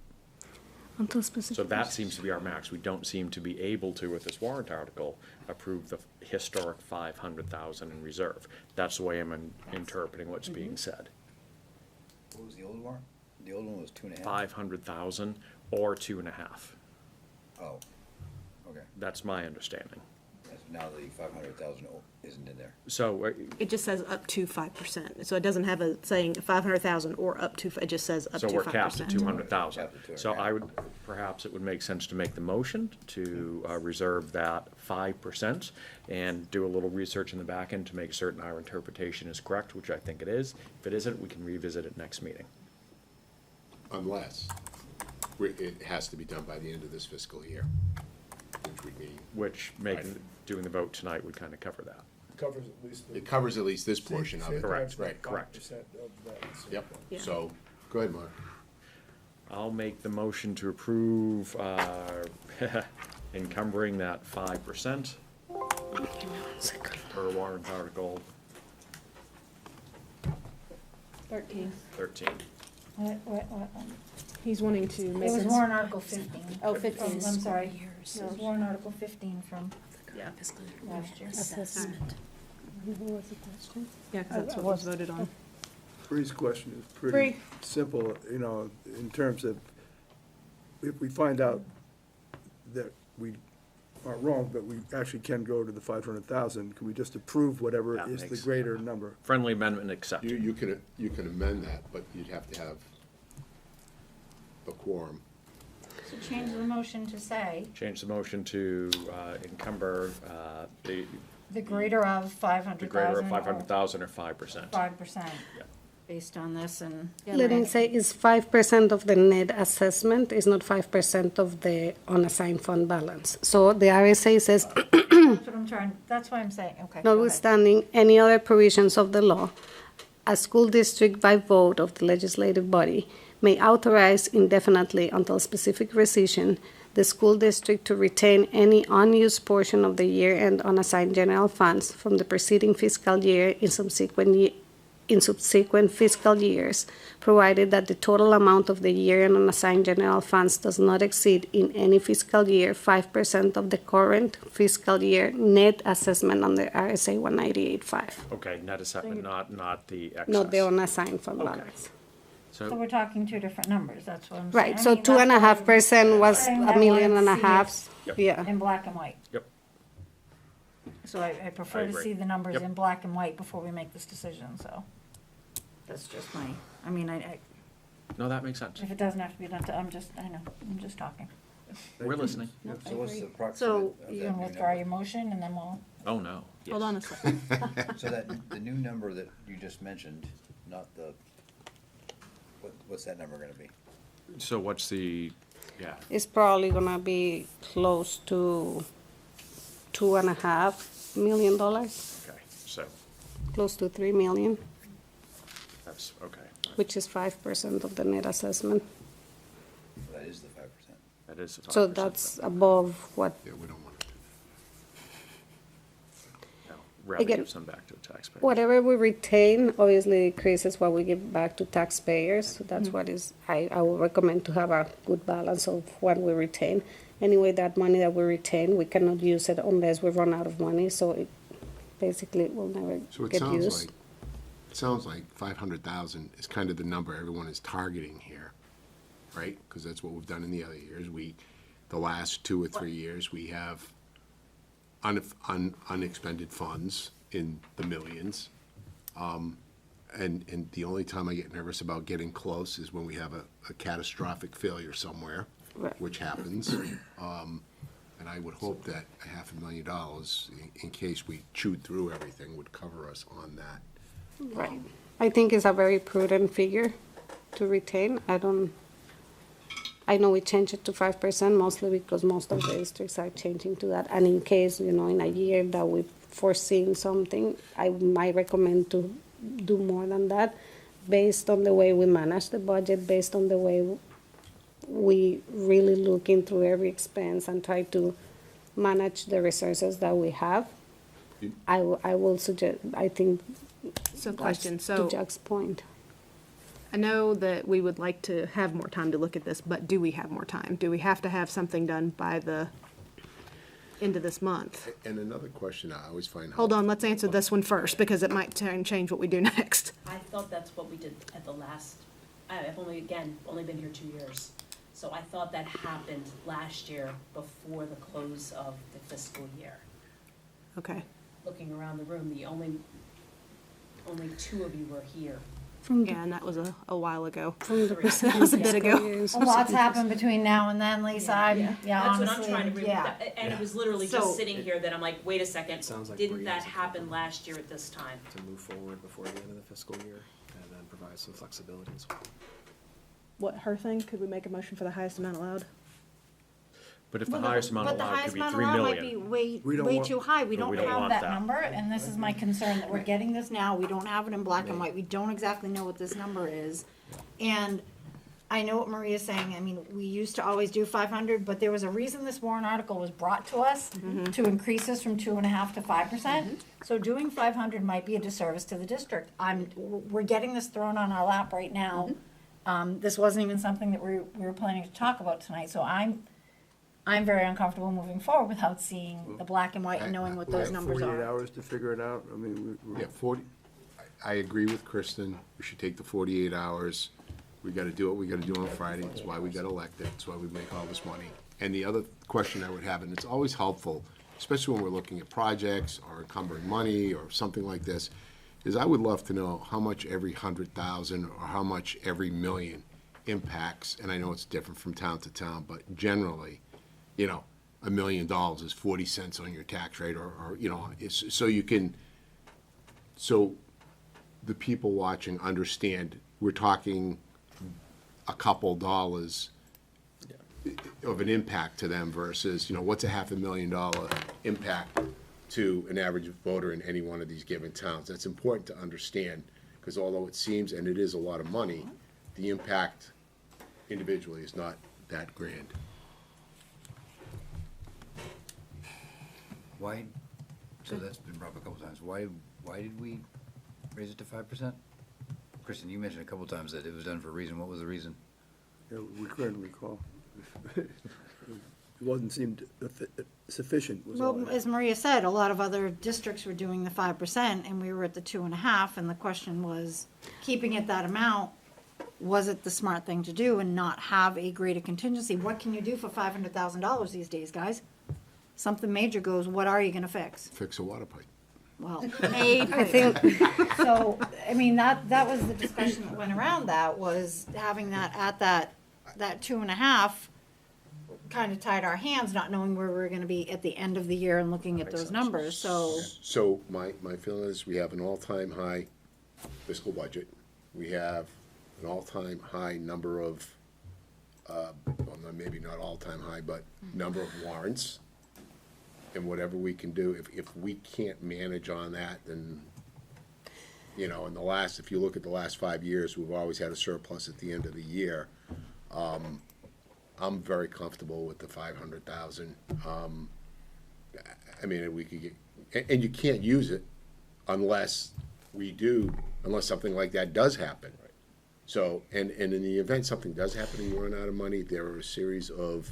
Until specific.
So that seems to be our max. We don't seem to be able to, with this warrant article, approve the historic 500,000 in reserve. That's the way I'm interpreting what's being said.
What was the old warrant? The old one was 2.5?
500,000 or 2.5.
Oh, okay.
That's my understanding.
Yes, now the 500,000 isn't in there.
So,
it just says up to 5%. So it doesn't have a saying 500,000 or up to, it just says up to 5%.
so we're capped at 200,000.
Capped at
So
200.
I would, perhaps it would make sense to make the motion to reserve that 5% and do a little research in the back end to make certain our interpretation is correct, which I think it is. If it isn't, we can revisit it next meeting.
Unless it has to be done by the end of this fiscal year, which would mean,
Which doing the vote tonight would kind of cover that.
Covers at least the.
it covers at least this portion of it.
Correct,
Right,
correct.
5% of that.
Yep,
Yeah.
so, go ahead, Mark.
I'll make the motion to approve encumbering that 5% per warrant article
13.
13.
What?
He's wanting to
It
make
was
it.
warrant article 15.
Oh, 15.
I'm sorry. It was warrant article 15 from
Yeah,
last year.
Assessment.
yeah, 'cause that's what was voted on.
Bree's question is
Bree.
pretty simple, in terms of, if we find out that we are wrong, but we actually can go to the 500,000, can we just approve whatever
That
is the
makes-
greater number?
Friendly amendment accepted.
You can amend that, but you'd have to have a quorum.
So change the motion to say,
Change the motion to encumber
the greater of
the
500,000.
greater of 500,000 or 5%.
5%,
Yeah.
based on this and.
Let me say it's 5% of the net assessment, is not 5% of the unassigned fund balance. So the RSA says,
That's what I'm saying, okay. go ahead.
notwithstanding any other provisions of the law, a school district by vote of the legislative body may authorize indefinitely until specific rescission the school district to retain any unused portion of the year-end unassigned general funds from the preceding fiscal year in subsequent fiscal years, provided that the total amount of the year-end unassigned general funds does not exceed in any fiscal year 5% of the current fiscal year net assessment under RSA 198.5,
Okay, net assessment, not the excess.
not the unassigned fund
Okay.
balance.
So
So,
we're talking two different numbers, that's what I'm saying.
Right,
I
so
mean,
two and a
that's
half
why
percent was
saying
a
I
million and a
wanna see
half,
Yep.
yeah.
in black and white.
yep,
So I prefer
I
to
agree.
see the numbers
Yep.
in black and white before we make this decision, so. That's just my,
no, that makes sense.
if it doesn't have to be done, I'm just talking.
We're listening.
So what's the approximate?
So
of that
you can
new
withdraw
number?
your motion and then we'll,
Oh, no.
Hold on a second.
So that, the new number that you just mentioned, not the, what's that number gonna be?
So what's the, yeah,
It's probably gonna be close to $2.5 million,
okay, so
close to 3 million,
that's, okay.
which is 5% of the net assessment.
That is the 5%.
That is the 5%.
So that's above what,
Yeah, we don't want to do
No, rather
Again,
give some back to the taxpayer.
whatever we retain obviously increases what we give back to taxpayers. So that's what is, I would recommend to have a good balance of what we retain. Anyway, that money that we retain, we cannot use it unless we run out of money, so it basically will never
So it
get
sounds
used.
like, 500,000 is kind of the number everyone is targeting here, right? Because that's what we've done in the other years. The last 2 or 3 years, we have unexpended funds in the millions. And the only time I get nervous about getting close is when we have a catastrophic failure somewhere,
Right.
which happens. And I would hope that $500,000, in case we chewed through everything, would cover us on that.
Right. I think it's a very prudent figure to retain. I I know we changed it to 5% mostly because most of the districts are changing to that. And in case, in a year that we foreseen something, I might recommend to do more than that based on the way we manage the budget, based on the way we really look into every expense and try to manage the resources that we have. I will suggest, I think,
So
that's
question,
to
so
Jack's point.
I know that we would like to have more time to look at this, but do we have more time? Do we have to have something done by the end of this month?
And another question I always find.
Hold on, let's answer this one first, because it might change what we do next.
I thought that's what we did at the last, I've only been here 2 years. So I thought that happened last year before the close of the fiscal year.
Okay.
Looking around the room, only 2 of you were here.
Yeah, and that was a while ago.
Three.
That was a bit ago.
A lot's happened between now and then, Lisa, yeah,
That's what I'm
honestly,
trying to read,
yeah.
and it was literally
So-
just sitting here that I'm like, wait a second,
Sounds like
didn't
Bree
that
has a
happen
couple.
last year at this time?
To move forward before the end of the fiscal year and then provide some flexibility as well.
What, her thing? Could we make a motion for the highest amount allowed?
But if the highest amount allowed could be 3
might be
million,
We don't
way
want-
too high. We
But
don't
we don't
have
want
that
that.
number, and this is my concern, that we're getting this now, we don't have it in black and white, we don't exactly know what this number is. And I know what Maria's saying, I mean, we used to always do 500, but there was a reason this warrant article was brought to us, to increase this from 2.5% to 5%. So doing 500 might be a disservice to the district. We're getting this thrown on our lap right now. This wasn't even something that we were planning to talk about tonight, so I'm very uncomfortable moving forward without seeing the black and white and knowing what those numbers
48
are.
hours to figure it out? I mean,
Yeah, 40, I agree with Kristen. We should take the 48 hours. We gotta do what we gotta do on Friday. It's why we got elected. It's why we make all this money. And the other question I would have, and it's always helpful, especially when we're looking at projects or encumbering money or something like this, is I would love to know how much every 100,000 or how much every million impacts, and I know it's different from town to town, but generally, $1 million is 40 cents on your tax rate, or so you can, so the people watching understand, we're talking a couple dollars of an impact to them versus, what's a $500,000 impact to an average voter in any one of these given towns. That's important to understand, because although it seems, and it is a lot of money, the impact individually is not that grand.
Why, so that's been brought up a couple times, why did we raise it to 5%? Kristen, you mentioned a couple times that it was done for a reason, what was the reason?
yeah, we couldn't recall. It wasn't seemed sufficient, was all.
Well, as Maria said, a lot of other districts were doing the 5%, and we were at the 2.5%, and the question was, keeping it that amount, was it the smart thing to do and not have a greater contingency? What can you do for $500,000 these days, guys? Something major goes, what are you gonna fix?
Fix a water pipe.
Well,
I think,
so, I mean, that was the discussion that went around that, was having that at that 2.5 kind of tied our hands, not knowing where we were gonna be at the end of the year and looking at those numbers, so.
So my feeling is we have an all-time high fiscal budget. We have an all-time high number of, maybe not all-time high, but number of warrants. And whatever we can do, if we can't manage on that, then, if you look at the last 5 years, we've always had a surplus at the end of the year. I'm very comfortable with the 500,000. I mean, we could get, and you can't use it unless something like that does happen. So, and in the event something does happen and you run out of money, there are a series of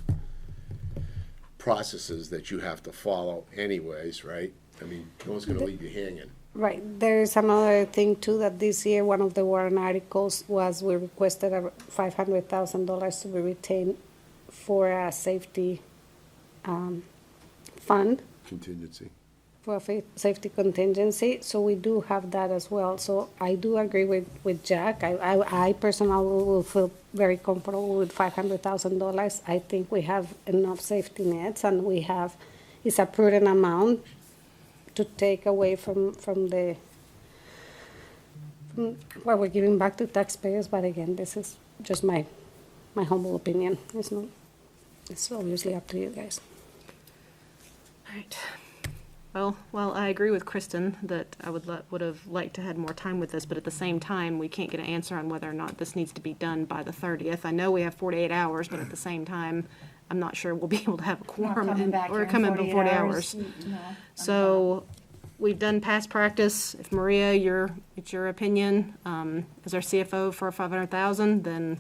processes that you have to follow anyways, right? I mean, no one's gonna leave you hanging.
right, there's another thing too, that this year, one of the warrant articles was we requested $500,000 to be retained for a safety fund,
Contingency.
for a safety contingency, so we do have that as well. So I do agree with Jack. I personally will feel very comfortable with $500,000. I think we have enough safety nets, and it's a prudent amount to take away from what we're giving back to taxpayers. But again, this is just my my humble opinion. It's not, it's obviously up to you guys.
All right. Well, I agree with Kristen that I would have liked to had more time with this, but at the same time, we can't get an answer on whether or not this needs to be done by the 30th. I know we have 48 hours, but at the same time, I'm not sure we'll be able to have a quorum or come in before 40 hours.
No.
So we've done past practice. If Maria, it's your opinion, as our CFO for 500,000, then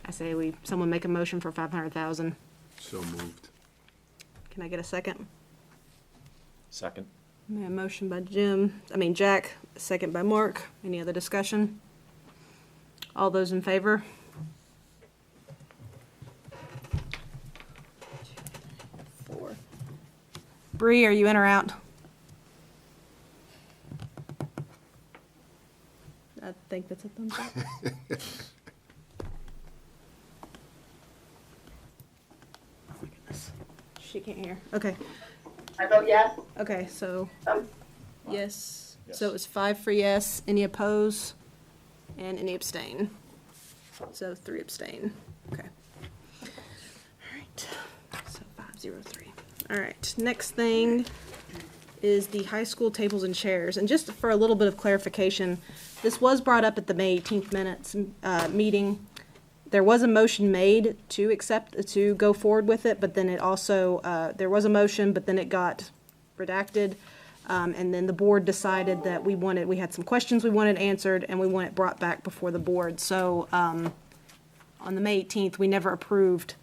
I say someone make a motion for 500,000.
So moved.
Can I get a second?
Second.
A motion by Jack, a second by Mark. Any other discussion? All those in favor? 4. Bree, are you in or out? I think that's a thumbs up. Oh my goodness. She can't hear. Okay.
I vote yes.
Okay, so, yes.
Yes.
So it was 5 for yes, any oppose, and any abstain. So 3 abstain. Okay. All right, so 503. All right, next thing is the high school tables and chairs. And just for a little bit of clarification, this was brought up at the May 18th meeting. There was a motion made to go forward with it, but then it also, there was a motion, but then it got redacted. And then the board decided that we had some questions we wanted answered, and we want it brought back before the board. So, on the May 18th, we never approved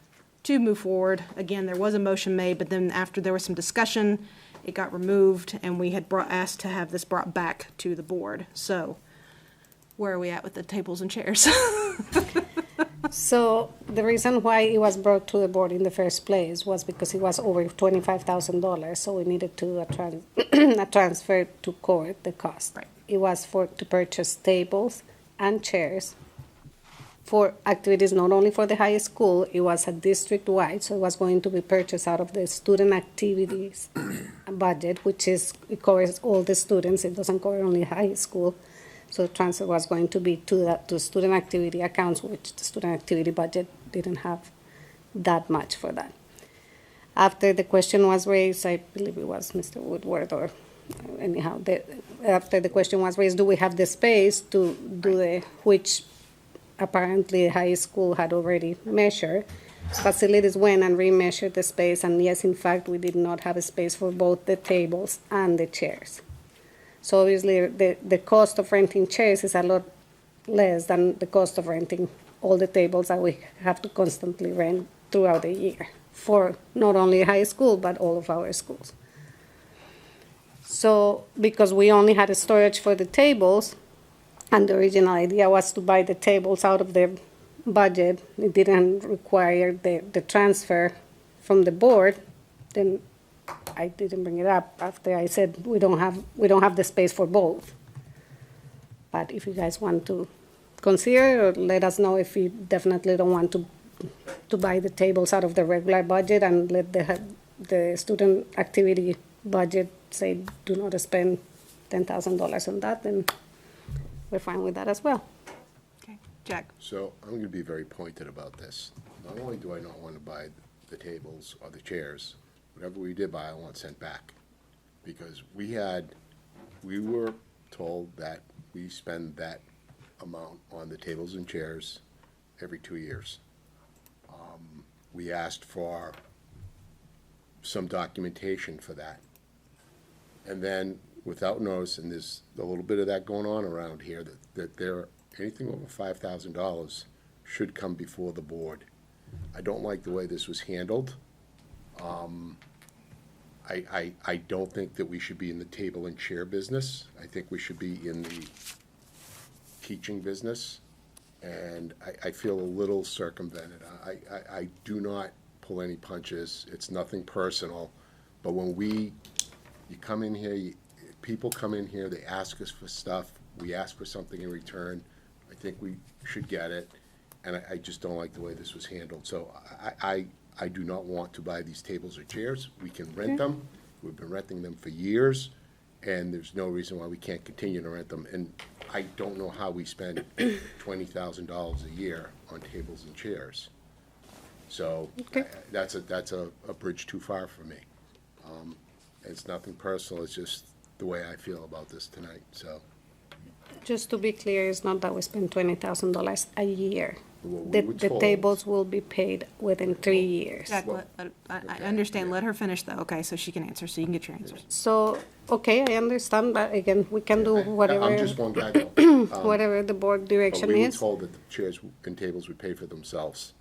to move forward. Again, there was a motion made, but then after there was some discussion, it got removed, and we had asked to have this brought back to the board. So, where are we at with the tables and chairs?
So the reason why it was brought to the board in the first place was because it was over $25,000, so we needed to a transfer to cover the cost.
Right.
It was to purchase tables and chairs for activities not only for the high school, it was a district-wide, so it was going to be purchased out of the student activities budget, which it covers all the students, it doesn't cover only high school. So the transfer was going to be to student activity accounts, which the student activity budget didn't have that much for that. After the question was raised, I believe it was Mr. Woodward or anyhow, after the question was raised, do we have the space to do which apparently high school had already measured. Facilities went and remeasured the space, and yes, in fact, we did not have a space for both the tables and the chairs. So obviously, the cost of renting chairs is a lot less than the cost of renting all the tables that we have to constantly rent throughout the year for not only high school, but all of our schools. So because we only had a storage for the tables, and the original idea was to buy the tables out of the budget, it didn't require the transfer from the board, then I didn't bring it up after I said we don't have the space for both. But if you guys want to consider, or let us know if you definitely don't want to buy the tables out of the regular budget and let the student activity budget say do not spend $10,000 on that, then we're fine with that as well.
Okay, Jack.
So I'm going to be very pointed about this. Not only do I not want to buy the tables or the chairs, whatever we did buy, I want sent back. Because we were told that we spend that amount on the tables and chairs every 2 years. We asked for some documentation for that. And then, without notice, and there's a little bit of that going on around here, that anything over $5,000 should come before the board. I don't like the way this was handled. I don't think that we should be in the table and chair business. I think we should be in the teaching business. And I feel a little circumvented. I do not pull any punches. It's nothing personal. But when you come in here, people come in here, they ask us for stuff. We ask for something in return. I think we should get it. And I just don't like the way this was handled. So I do not want to buy these tables or chairs. We can rent them. We've been renting them for years. and there's no reason why we can't continue to rent them. And I don't know how we spend $20,000 a year on tables and chairs. So that's a bridge too far for me. It's nothing personal, it's just the way I feel about this tonight, so.
Just to be clear, it's not that we spend $20,000 a year.
Well, we
The
were
the
told.
tables will be paid within 3 years.
Jack, I understand, let her finish though, okay, so she can answer, so you can get your answers.
So, okay, I understand, but again, we can do whatever,
I'm just one guy though.
whatever the board
But
direction
we were
is.
told that the chairs and tables would pay for themselves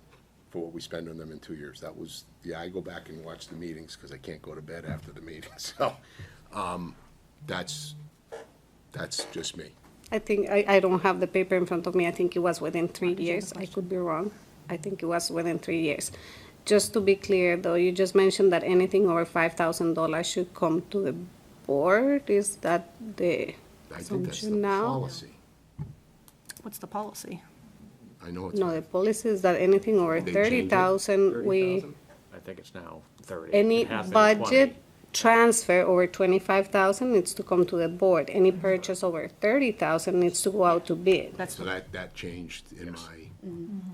for what we spend on them in 2 years. That was, yeah, I go back and watch the meetings because I can't go to bed after the meeting, so, that's just me.
I think, I don't have the paper in front of me, I think it was within 3 years, I could be wrong. I think it was within 3 years. Just to be clear, though, you just mentioned that anything over $5,000 should come to the board, is that the
I think that's the
assumption now?
policy.
What's the policy?
I know it's.
No, the policy is that anything over
They change it?
30,000, we,
30,000? I think it's now 30.
any
It has been 20.
budget transfer over 25,000 needs to come to the board. Any purchase over 30,000 needs to go out to bid.
That's,
So that changed in my,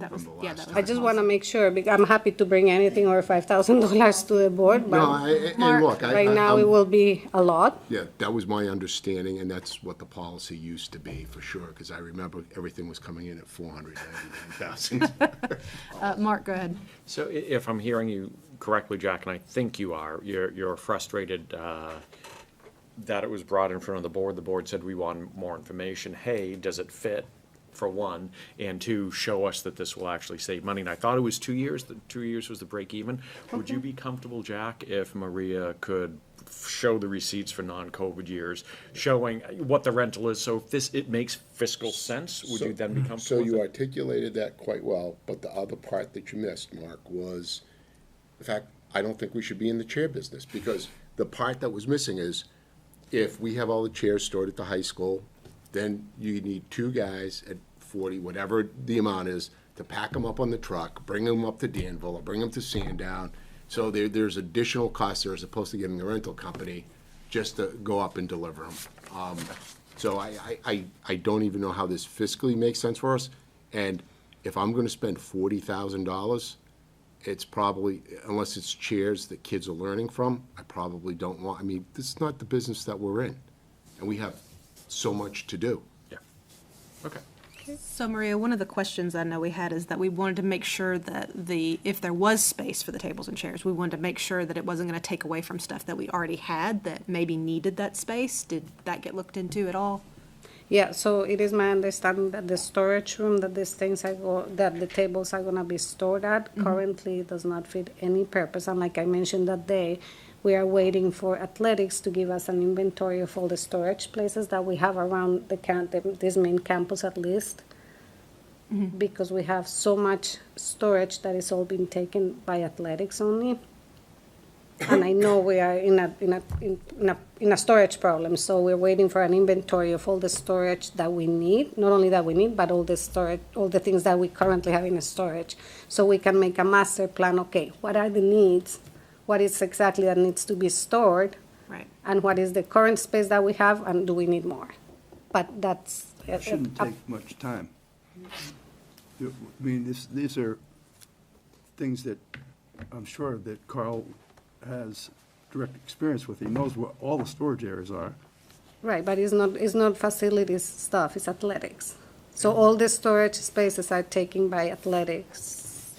that was,
from the
yeah,
last
that was.
I just want to make sure, because I'm happy to bring anything over $5,000 to the board,
no,
but
and look,
right now it will be a lot.
Yeah, that was my understanding, and that's what the policy used to be, for sure, because I remember everything was coming in at 499,000.
Mark, go ahead.
So if I'm hearing you correctly, Jack, and I think you are, you're frustrated that it was brought in front of the board said we want more information. Hey, does it fit, for one, and two, show us that this will actually save money. And I thought it was 2 years, that 2 years was the break even. Would you be comfortable, Jack, if Maria could show the receipts for non-COVID years, showing what the rental is? So if it makes fiscal sense, would you then be
So
comfortable with
you
it?
articulated that quite well, but the other part that you missed, Mark, was the fact, I don't think we should be in the chair business, because the part that was missing is, if we have all the chairs stored at the high school, then you need 2 guys at 40, whatever the amount is, to pack them up on the truck, bring them up to Danville, or bring them to Sandown. So there's additional costs there as opposed to getting the rental company just to go up and deliver them. So I don't even know how this fiscally makes sense for us. And if I'm gonna spend $40,000, it's probably, unless it's chairs that kids are learning from, I probably don't want, I mean, this is not the business that we're in. And we have so much to do.
Yeah, okay.
So Maria, one of the questions I know we had is that we wanted to make sure that if there was space for the tables and chairs, we wanted to make sure that it wasn't gonna take away from stuff that we already had that maybe needed that space. Did that get looked into at all?
Yeah, so it is my understanding that the storage room that that the tables are gonna be stored at currently does not fit any purpose. And like I mentioned that day, we are waiting for athletics to give us an inventory of all the storage places that we have around this main campus at least. Because we have so much storage that is all being taken by athletics only. And I know we are in a storage problem, so we're waiting for an inventory of all the storage that we need, not only that we need, but all the things that we currently have in storage. So we can make a master plan, okay, what are the needs? What is exactly that needs to be stored?
Right.
And what is the current space that we have, and do we need more? But that's.
It shouldn't take much time. I mean, these are things that I'm sure that Carl has direct experience with. He knows what all the storage areas are.
Right, but it's not facilities stuff, it's athletics. So all the storage spaces are taken by athletics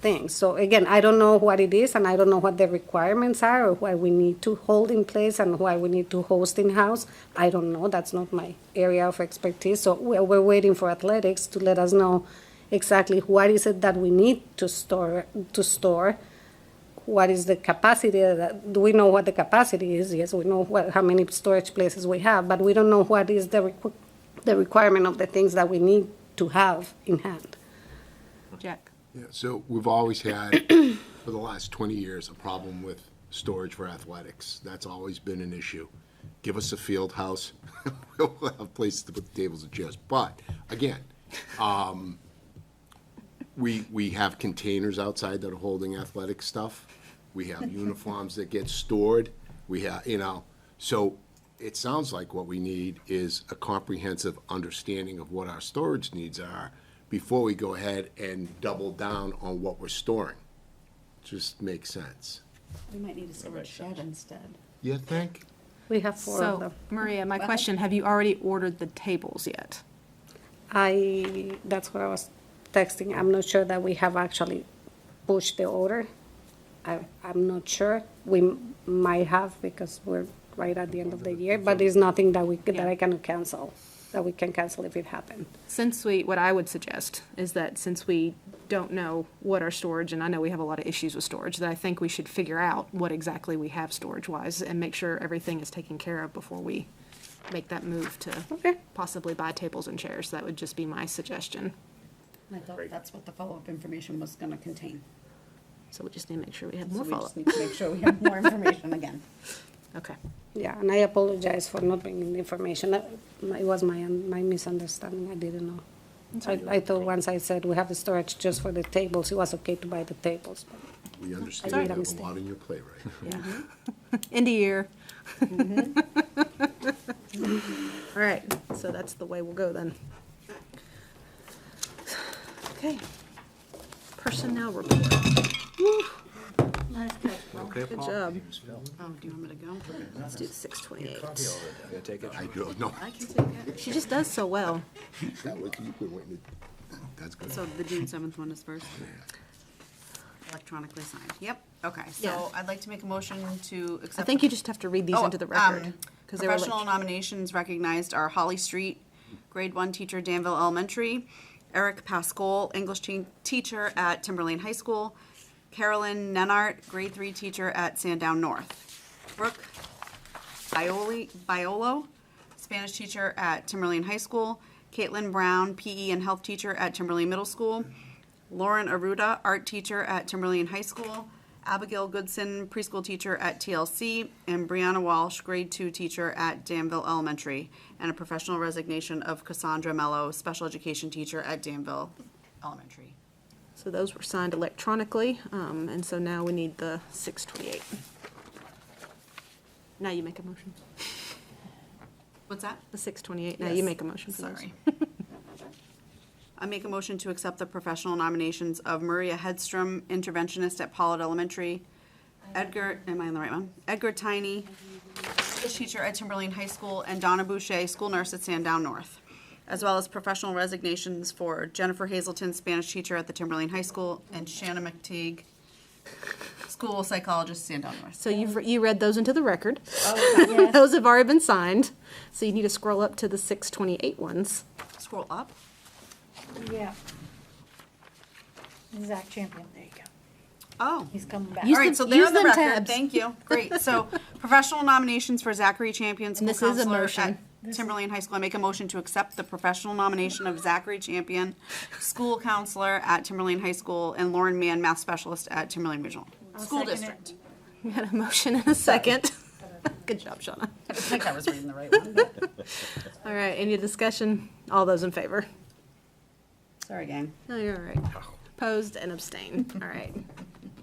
things. So again, I don't know what it is, and I don't know what the requirements are, or what we need to hold in place, and why we need to host in-house. I don't know, that's not my area of expertise. So we're waiting for athletics to let us know exactly what is it that we need to store. What is the capacity? Do we know what the capacity is? Yes, we know how many storage places we have, but we don't know what is the requirement of the things that we need to have in hand.
Jack?
Yeah, so we've always had, for the last 20 years, a problem with storage for athletics. That's always been an issue. Give us a field house, we'll have places to put the tables and chairs. But, again, we have containers outside that are holding athletic stuff. We have uniforms that get stored. We have, so it sounds like what we need is a comprehensive understanding of what our storage needs are before we go ahead and double down on what we're storing. Just makes sense.
We might need a storage shed instead.
You think?
We have 4 of
So,
them.
Maria, my question, have you already ordered the tables yet?
That's what I was texting. I'm not sure that we have actually pushed the order. I'm not sure. We might have because we're right at the end of the year, but it's nothing that that I can cancel, that we can cancel if it happened.
What I would suggest is that since we don't know what our storage, and I know we have a lot of issues with storage, that I think we should figure out what exactly we have storage-wise and make sure everything is taken care of before we make that move to possibly buy tables and chairs. That would just be my suggestion.
I thought that's what the follow-up information was gonna contain.
So we just need to make sure we have
So
more
we
follow-up.
just need to make sure we have more information again.
Okay.
Yeah, and I apologize for not bringing the information. It was my misunderstanding. I didn't know. I thought once I said we have the storage just for the tables, it was okay to buy the tables. But
We understand
I
you
made a
have a
mistake.
lot on your plate, right?
Yeah. End of year. All right, so that's the way we'll go then. Okay. Personnel report. Woo. Good job.
Oh, do you want me to go?
Let's do the 628.
Yeah, take it.
I don't know.
I can take it.
She just does so well.
That was, you've been waiting to, that's good.
So the June 7th one is first? Electronically signed. Yep, okay.
Yeah.
So I'd like to make a motion to accept.
I think you just have to read these into the record. 'Cause they were
Professional
like,
nominations recognized are Holly Street, grade 1 teacher, Danville Elementary, Eric Pascal, English teacher at Timberlane High School, Carolyn Nenart, grade 3 teacher at Sandown North, Brooke Biolo, Spanish teacher at Timberlane High School, Caitlin Brown, PE and health teacher at Timberlane Middle School, Lauren Aruda, art teacher at Timberlane High School, Abigail Goodson, preschool teacher at TLC, and Brianna Walsh, grade 2 teacher at Danville Elementary, and a professional resignation of Cassandra Mello, special education teacher at Danville Elementary.
so those were signed electronically, and so now we need the 628. Now you make a motion.
What's that?
The 628, now you
Yes.
make a motion for those.
Sorry. I make a motion to accept the professional nominations of Maria Hedstrom, interventionist at Pollard Elementary, Edgar, am I on the right one? Edgar Tiny, English teacher at Timberlane High School, and Donna Boucher, school nurse at Sandown North, as well as professional resignations for Jennifer Hazelton, Spanish teacher at the Timberlane High School, and Shanna McTeague, school psychologist, Sandown North.
So you read those into the record.
Oh, yes.
Those have already been signed, so you need to scroll up to the 628 ones.
Scroll up.
Yeah. Zach Champion, there you go.
Oh.
He's coming back.
All right,
them-
so they're
use
on the
them
record.
tabs.
Thank you. Great. So professional nominations for Zachary Champion,
And
school
this is a
counselor
motion.
at Timberlane High School. I make a motion to accept the professional nomination of Zachary Champion, school counselor at Timberlane High School, and Lauren Mann, math specialist at Timberlane Regional School
second it.
District.
We had a motion and a second. Good job, Shauna.
I think I was reading the right one.
All right, any discussion? All those in favor?
Sorry, gang.
No, you're all right. Opposed and abstained. All right.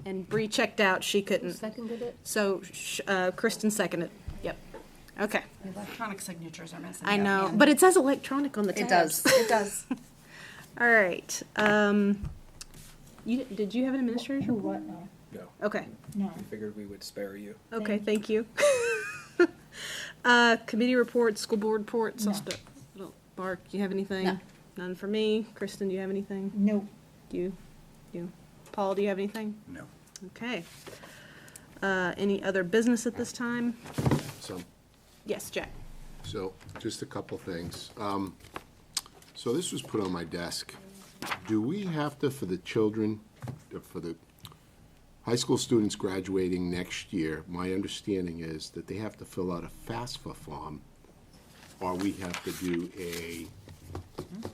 And Bree checked out. She couldn't.
Seconded it?
So Kristen seconded. Yep. Okay.
The electronic signatures are missing.
I
Yeah,
know,
man.
but it says electronic on the
It
tabs.
does. It does.
All right. Did you have an administrator?
What now?
No,
Okay.
No.
we figured we would spare you.
Okay. Thank you. Committee reports, school board reports. I'll
No.
start. Mark, you have anything?
No.
None for me. Kristen, do you have anything?
Nope.
You. Paul, do you have anything?
No.
Okay. Any other business at this time?
So,
Yes, Jack.
so, just a couple things. So this was put on my desk. Do we have to, for the children, for the high school students graduating next year, my understanding is that they have to fill out a FAFSA form, or we have to do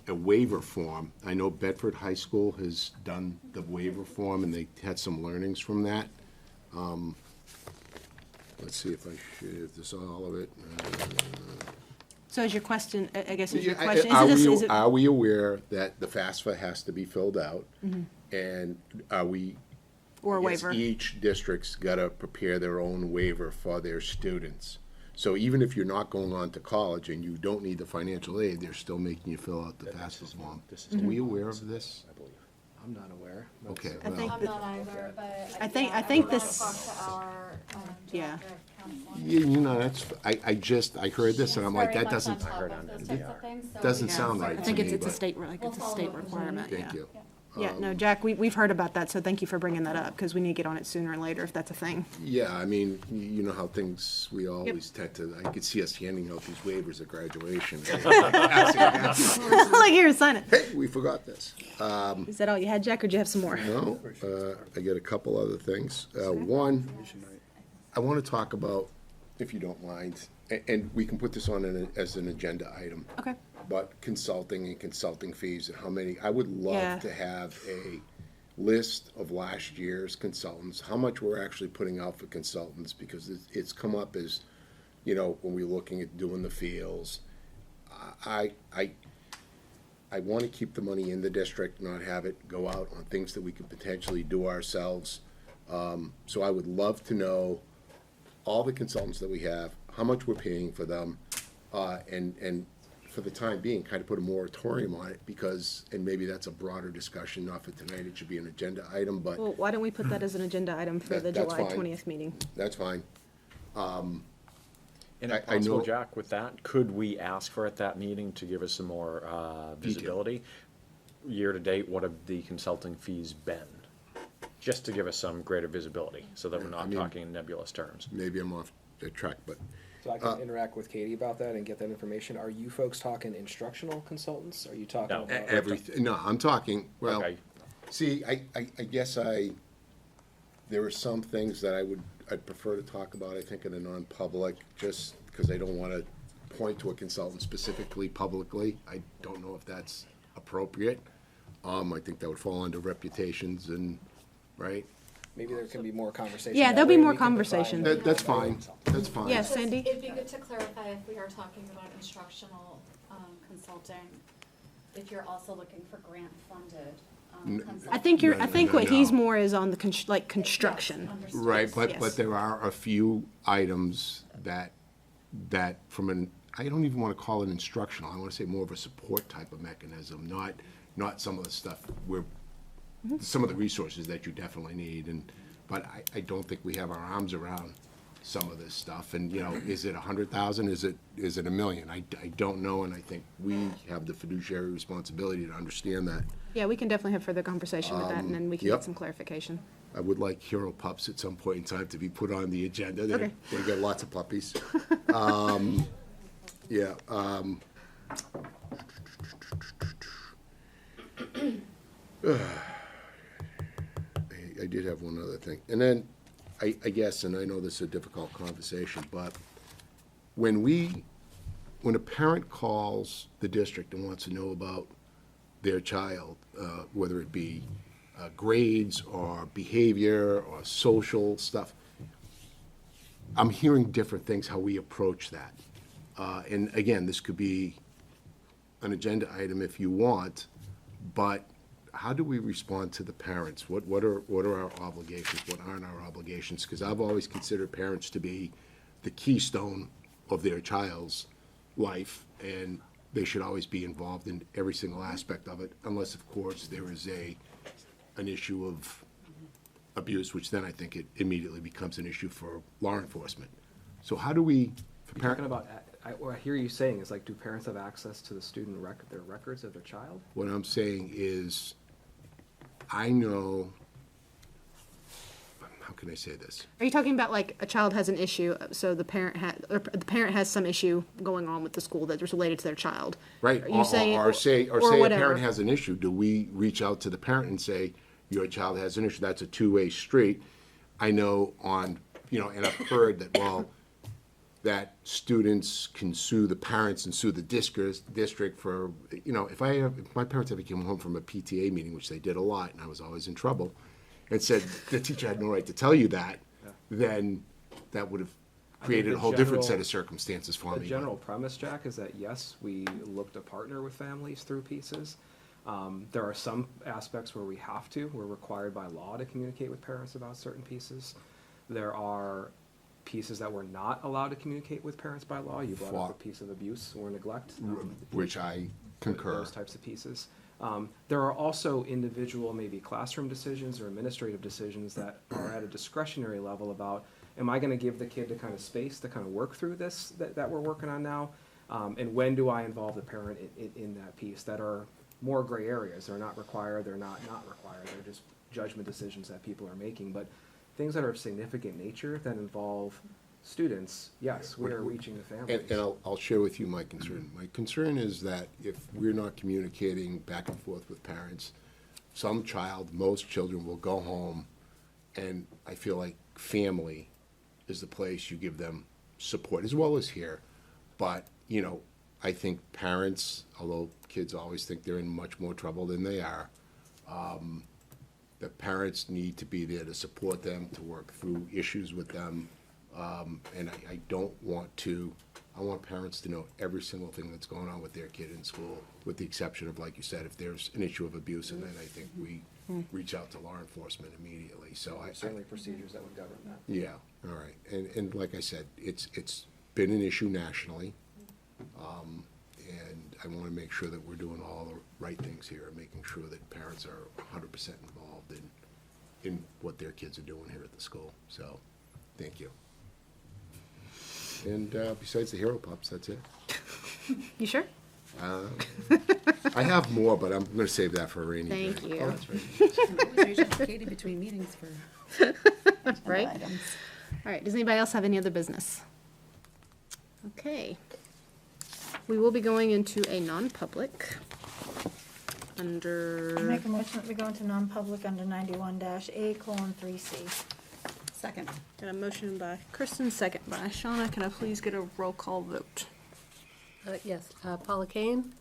a waiver form. I know Bedford High School has done the waiver form, and they had some learnings from that. Let's see if this all of it.
So is your question, I guess is your
Yeah,
question,
Are
is it,
are we aware that the FAFSA has to be filled out? And are we?
or a
I guess
waiver?
Each district's got to prepare their own waiver for their students. So even if you're not going on to college and you don't need the financial aid, they're still making you fill out the FAFSA form. Are we aware of this?
I'm not aware.
Okay,
I think
well,
I'm not either, but.
I think-
yeah,
I think
will
this-
Talk to our,
Yeah.
director of counseling.
you know, that's, I heard this and I'm like,
Very
that
much on
doesn't,
top of those types of things, so
doesn't
we-
sound
I
right to
think
me,
it's a
but,
state, like,
We'll
it's a
follow
state
up with you.
requirement, yeah.
thank you.
Yeah, no, Jack, we've heard about that, so thank you for bringing that up, because we need to get on it sooner or later if that's a thing.
Yeah, I mean, you know how things, we always tend to, I could see us handing out these waivers at graduation.
Like, here, sign it.
Hey, we forgot this.
Is that all you had, Jack, or do you have some more?
No, I got a couple other things. One, I want to talk about, if you don't mind, and we can put this on as an agenda item.
Okay.
But consulting and consulting fees and how many, I would
Yeah.
love to have a list of last year's consultants, how much we're actually putting out for consultants, because it's come up as, you know, when we're looking at doing the fields. I want to keep the money in the district, not have it go out on things that we could potentially do ourselves. So I would love to know all the consultants that we have, how much we're paying for them, and for the time being, kind of put a moratorium on it, because, and maybe that's a broader discussion, not for tonight, it should be an agenda item, but
Well, why don't we put that as an agenda item for the
That's
July
fine.
20th meeting?
that's fine.
And
I-
if
I
possible,
know-
Jack, with that, could we ask for at that meeting to give us some more visibility? Year-to-date, what have the consulting fees been? Just to give us some greater visibility, so that we're
I
not
mean-
talking in nebulous terms.
Maybe I'm off the track, but
So I can interact with Katie about that and get that information. Are you folks talking instructional consultants? Are you talking
No.
about?
everything, no, I'm talking, well,
Okay.
see, I guess there are some things that I'd prefer to talk about, I think, in a non-public, just because I don't want to point to a consultant specifically publicly. I don't know if that's appropriate. I think that would fall under reputations and, right?
Maybe there can be more conversation.
Yeah,
that
there'll be
way
more
we can define
conversation.
the
That's
type of
fine,
consultant.
that's fine.
Yes, Sandy?
It'd be good to clarify if we are talking about instructional, consulting, if you're also looking for grant-funded, consulting.
I think
No,
I think what he's
no.
more is on the, like, construction.
Understood.
Right,
Yes.
but there are a few items that from an, I don't even want to call it instructional, I want to say more of a support type of mechanism, not some of the stuff where, some of the resources that you definitely need, but I don't think we have our arms around some of this stuff, and, you know, is it 100,000, is it $1 million? I don't know, and I think we have the fiduciary responsibility to understand that.
Yeah, we can definitely have further conversation with that, and then we can
yep.
get some clarification.
I would like hero pups at some point in time to be put on the agenda. They got lots of puppies. Yeah. I did have one other thing. And then, I guess, and I know this is a difficult conversation, but when a parent calls the district and wants to know about their child, whether it be grades or behavior or social stuff, I'm hearing different things how we approach that. And again, this could be an agenda item if you want, but how do we respond to the parents? What are our obligations? What aren't our obligations? Because I've always considered parents to be the keystone of their child's life, and they should always be involved in every single aspect of it, unless, of course, there is an issue of abuse, which then I think it immediately becomes an issue for law enforcement. So how do we, for
You're talking
parents,
about, what I hear you saying is like, do parents have access to the student their records of their child?
what I'm saying is, I know, how can I say this?
Are you talking about, like, a child has an issue, so the parent has some issue going on with the school that's related to their child?
Right,
Are you saying,
or say a
whatever.
parent has an issue, do we reach out to the parent and say, your child has an issue? That's a two-way street. I know and I've heard that, well, that students can sue the parents and sue the district for, if my parents ever came home from a PTA meeting, which they did a lot, and I was always in trouble, and said the teacher had no right to tell you that, then that would have created a whole different set of circumstances for me.
The general premise, Jack, is that yes, we look to partner with families through pieces. There are some aspects where we have to. We're required by law to communicate with parents about certain pieces. There are pieces that we're not allowed to communicate with parents by law. You brought up a piece of abuse or neglect.
Which I concur.
Those types of pieces. There are also individual, maybe classroom decisions or administrative decisions that are at a discretionary level about, am I gonna give the kid the kind of space to kind of work through this that we're working on now? And when do I involve the parent in that piece, that are more gray areas? They're not required, they're not required, they're just judgment decisions that people are making. But things that are of significant nature that involve students, yes, we are reaching the families.
And I'll share with you my concern. My concern is that if we're not communicating back and forth with parents, most children will go home, and I feel like family is the place you give them support, as well as here. But, you know, I think parents, although kids always think they're in much more trouble than they are, the parents need to be there to support them, to work through issues with them. And I don't want to, I want parents to know every single thing that's going on with their kid in school, with the exception of, like you said, if there's an issue of abuse, and then I think we reach out to law enforcement immediately. So
Certainly procedures that would govern that.
yeah, all right. And like I said, it's been an issue nationally. And I want to make sure that we're doing all the right things here, making sure that parents are 100% involved in what their kids are doing here at the school. So, thank you. And besides the Hero Pups, that's it.
You sure?
I have more, but I'm going to save that for a rainy day.
Thank you.
Oh, that's right.
Usually Katie between meetings for. Right? All right, does anybody else have any other business? Okay. We will be going into a non-public
I
under,
make a motion that we go into non-public under 91-A:3C.
second. Got a motion by Kristen, second by Shauna. Can I please get a roll call vote?
Yes, Paula Kane,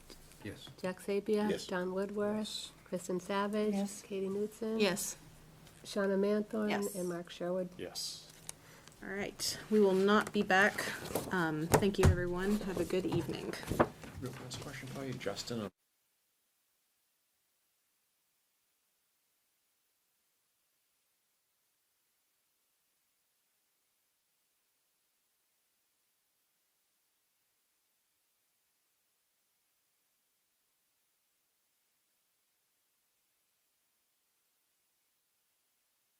Yes.
Jack Sapia.
Yes.
John Woodworth. Kristen Savage.
Yes.
Katie Knutson.
Yes.
Shauna Manthorn.
Yes.
And Mark Sherwood.
Yes.
All right, we will not be back. Thank you, everyone. Have a good evening.
Real last question for you, Justin.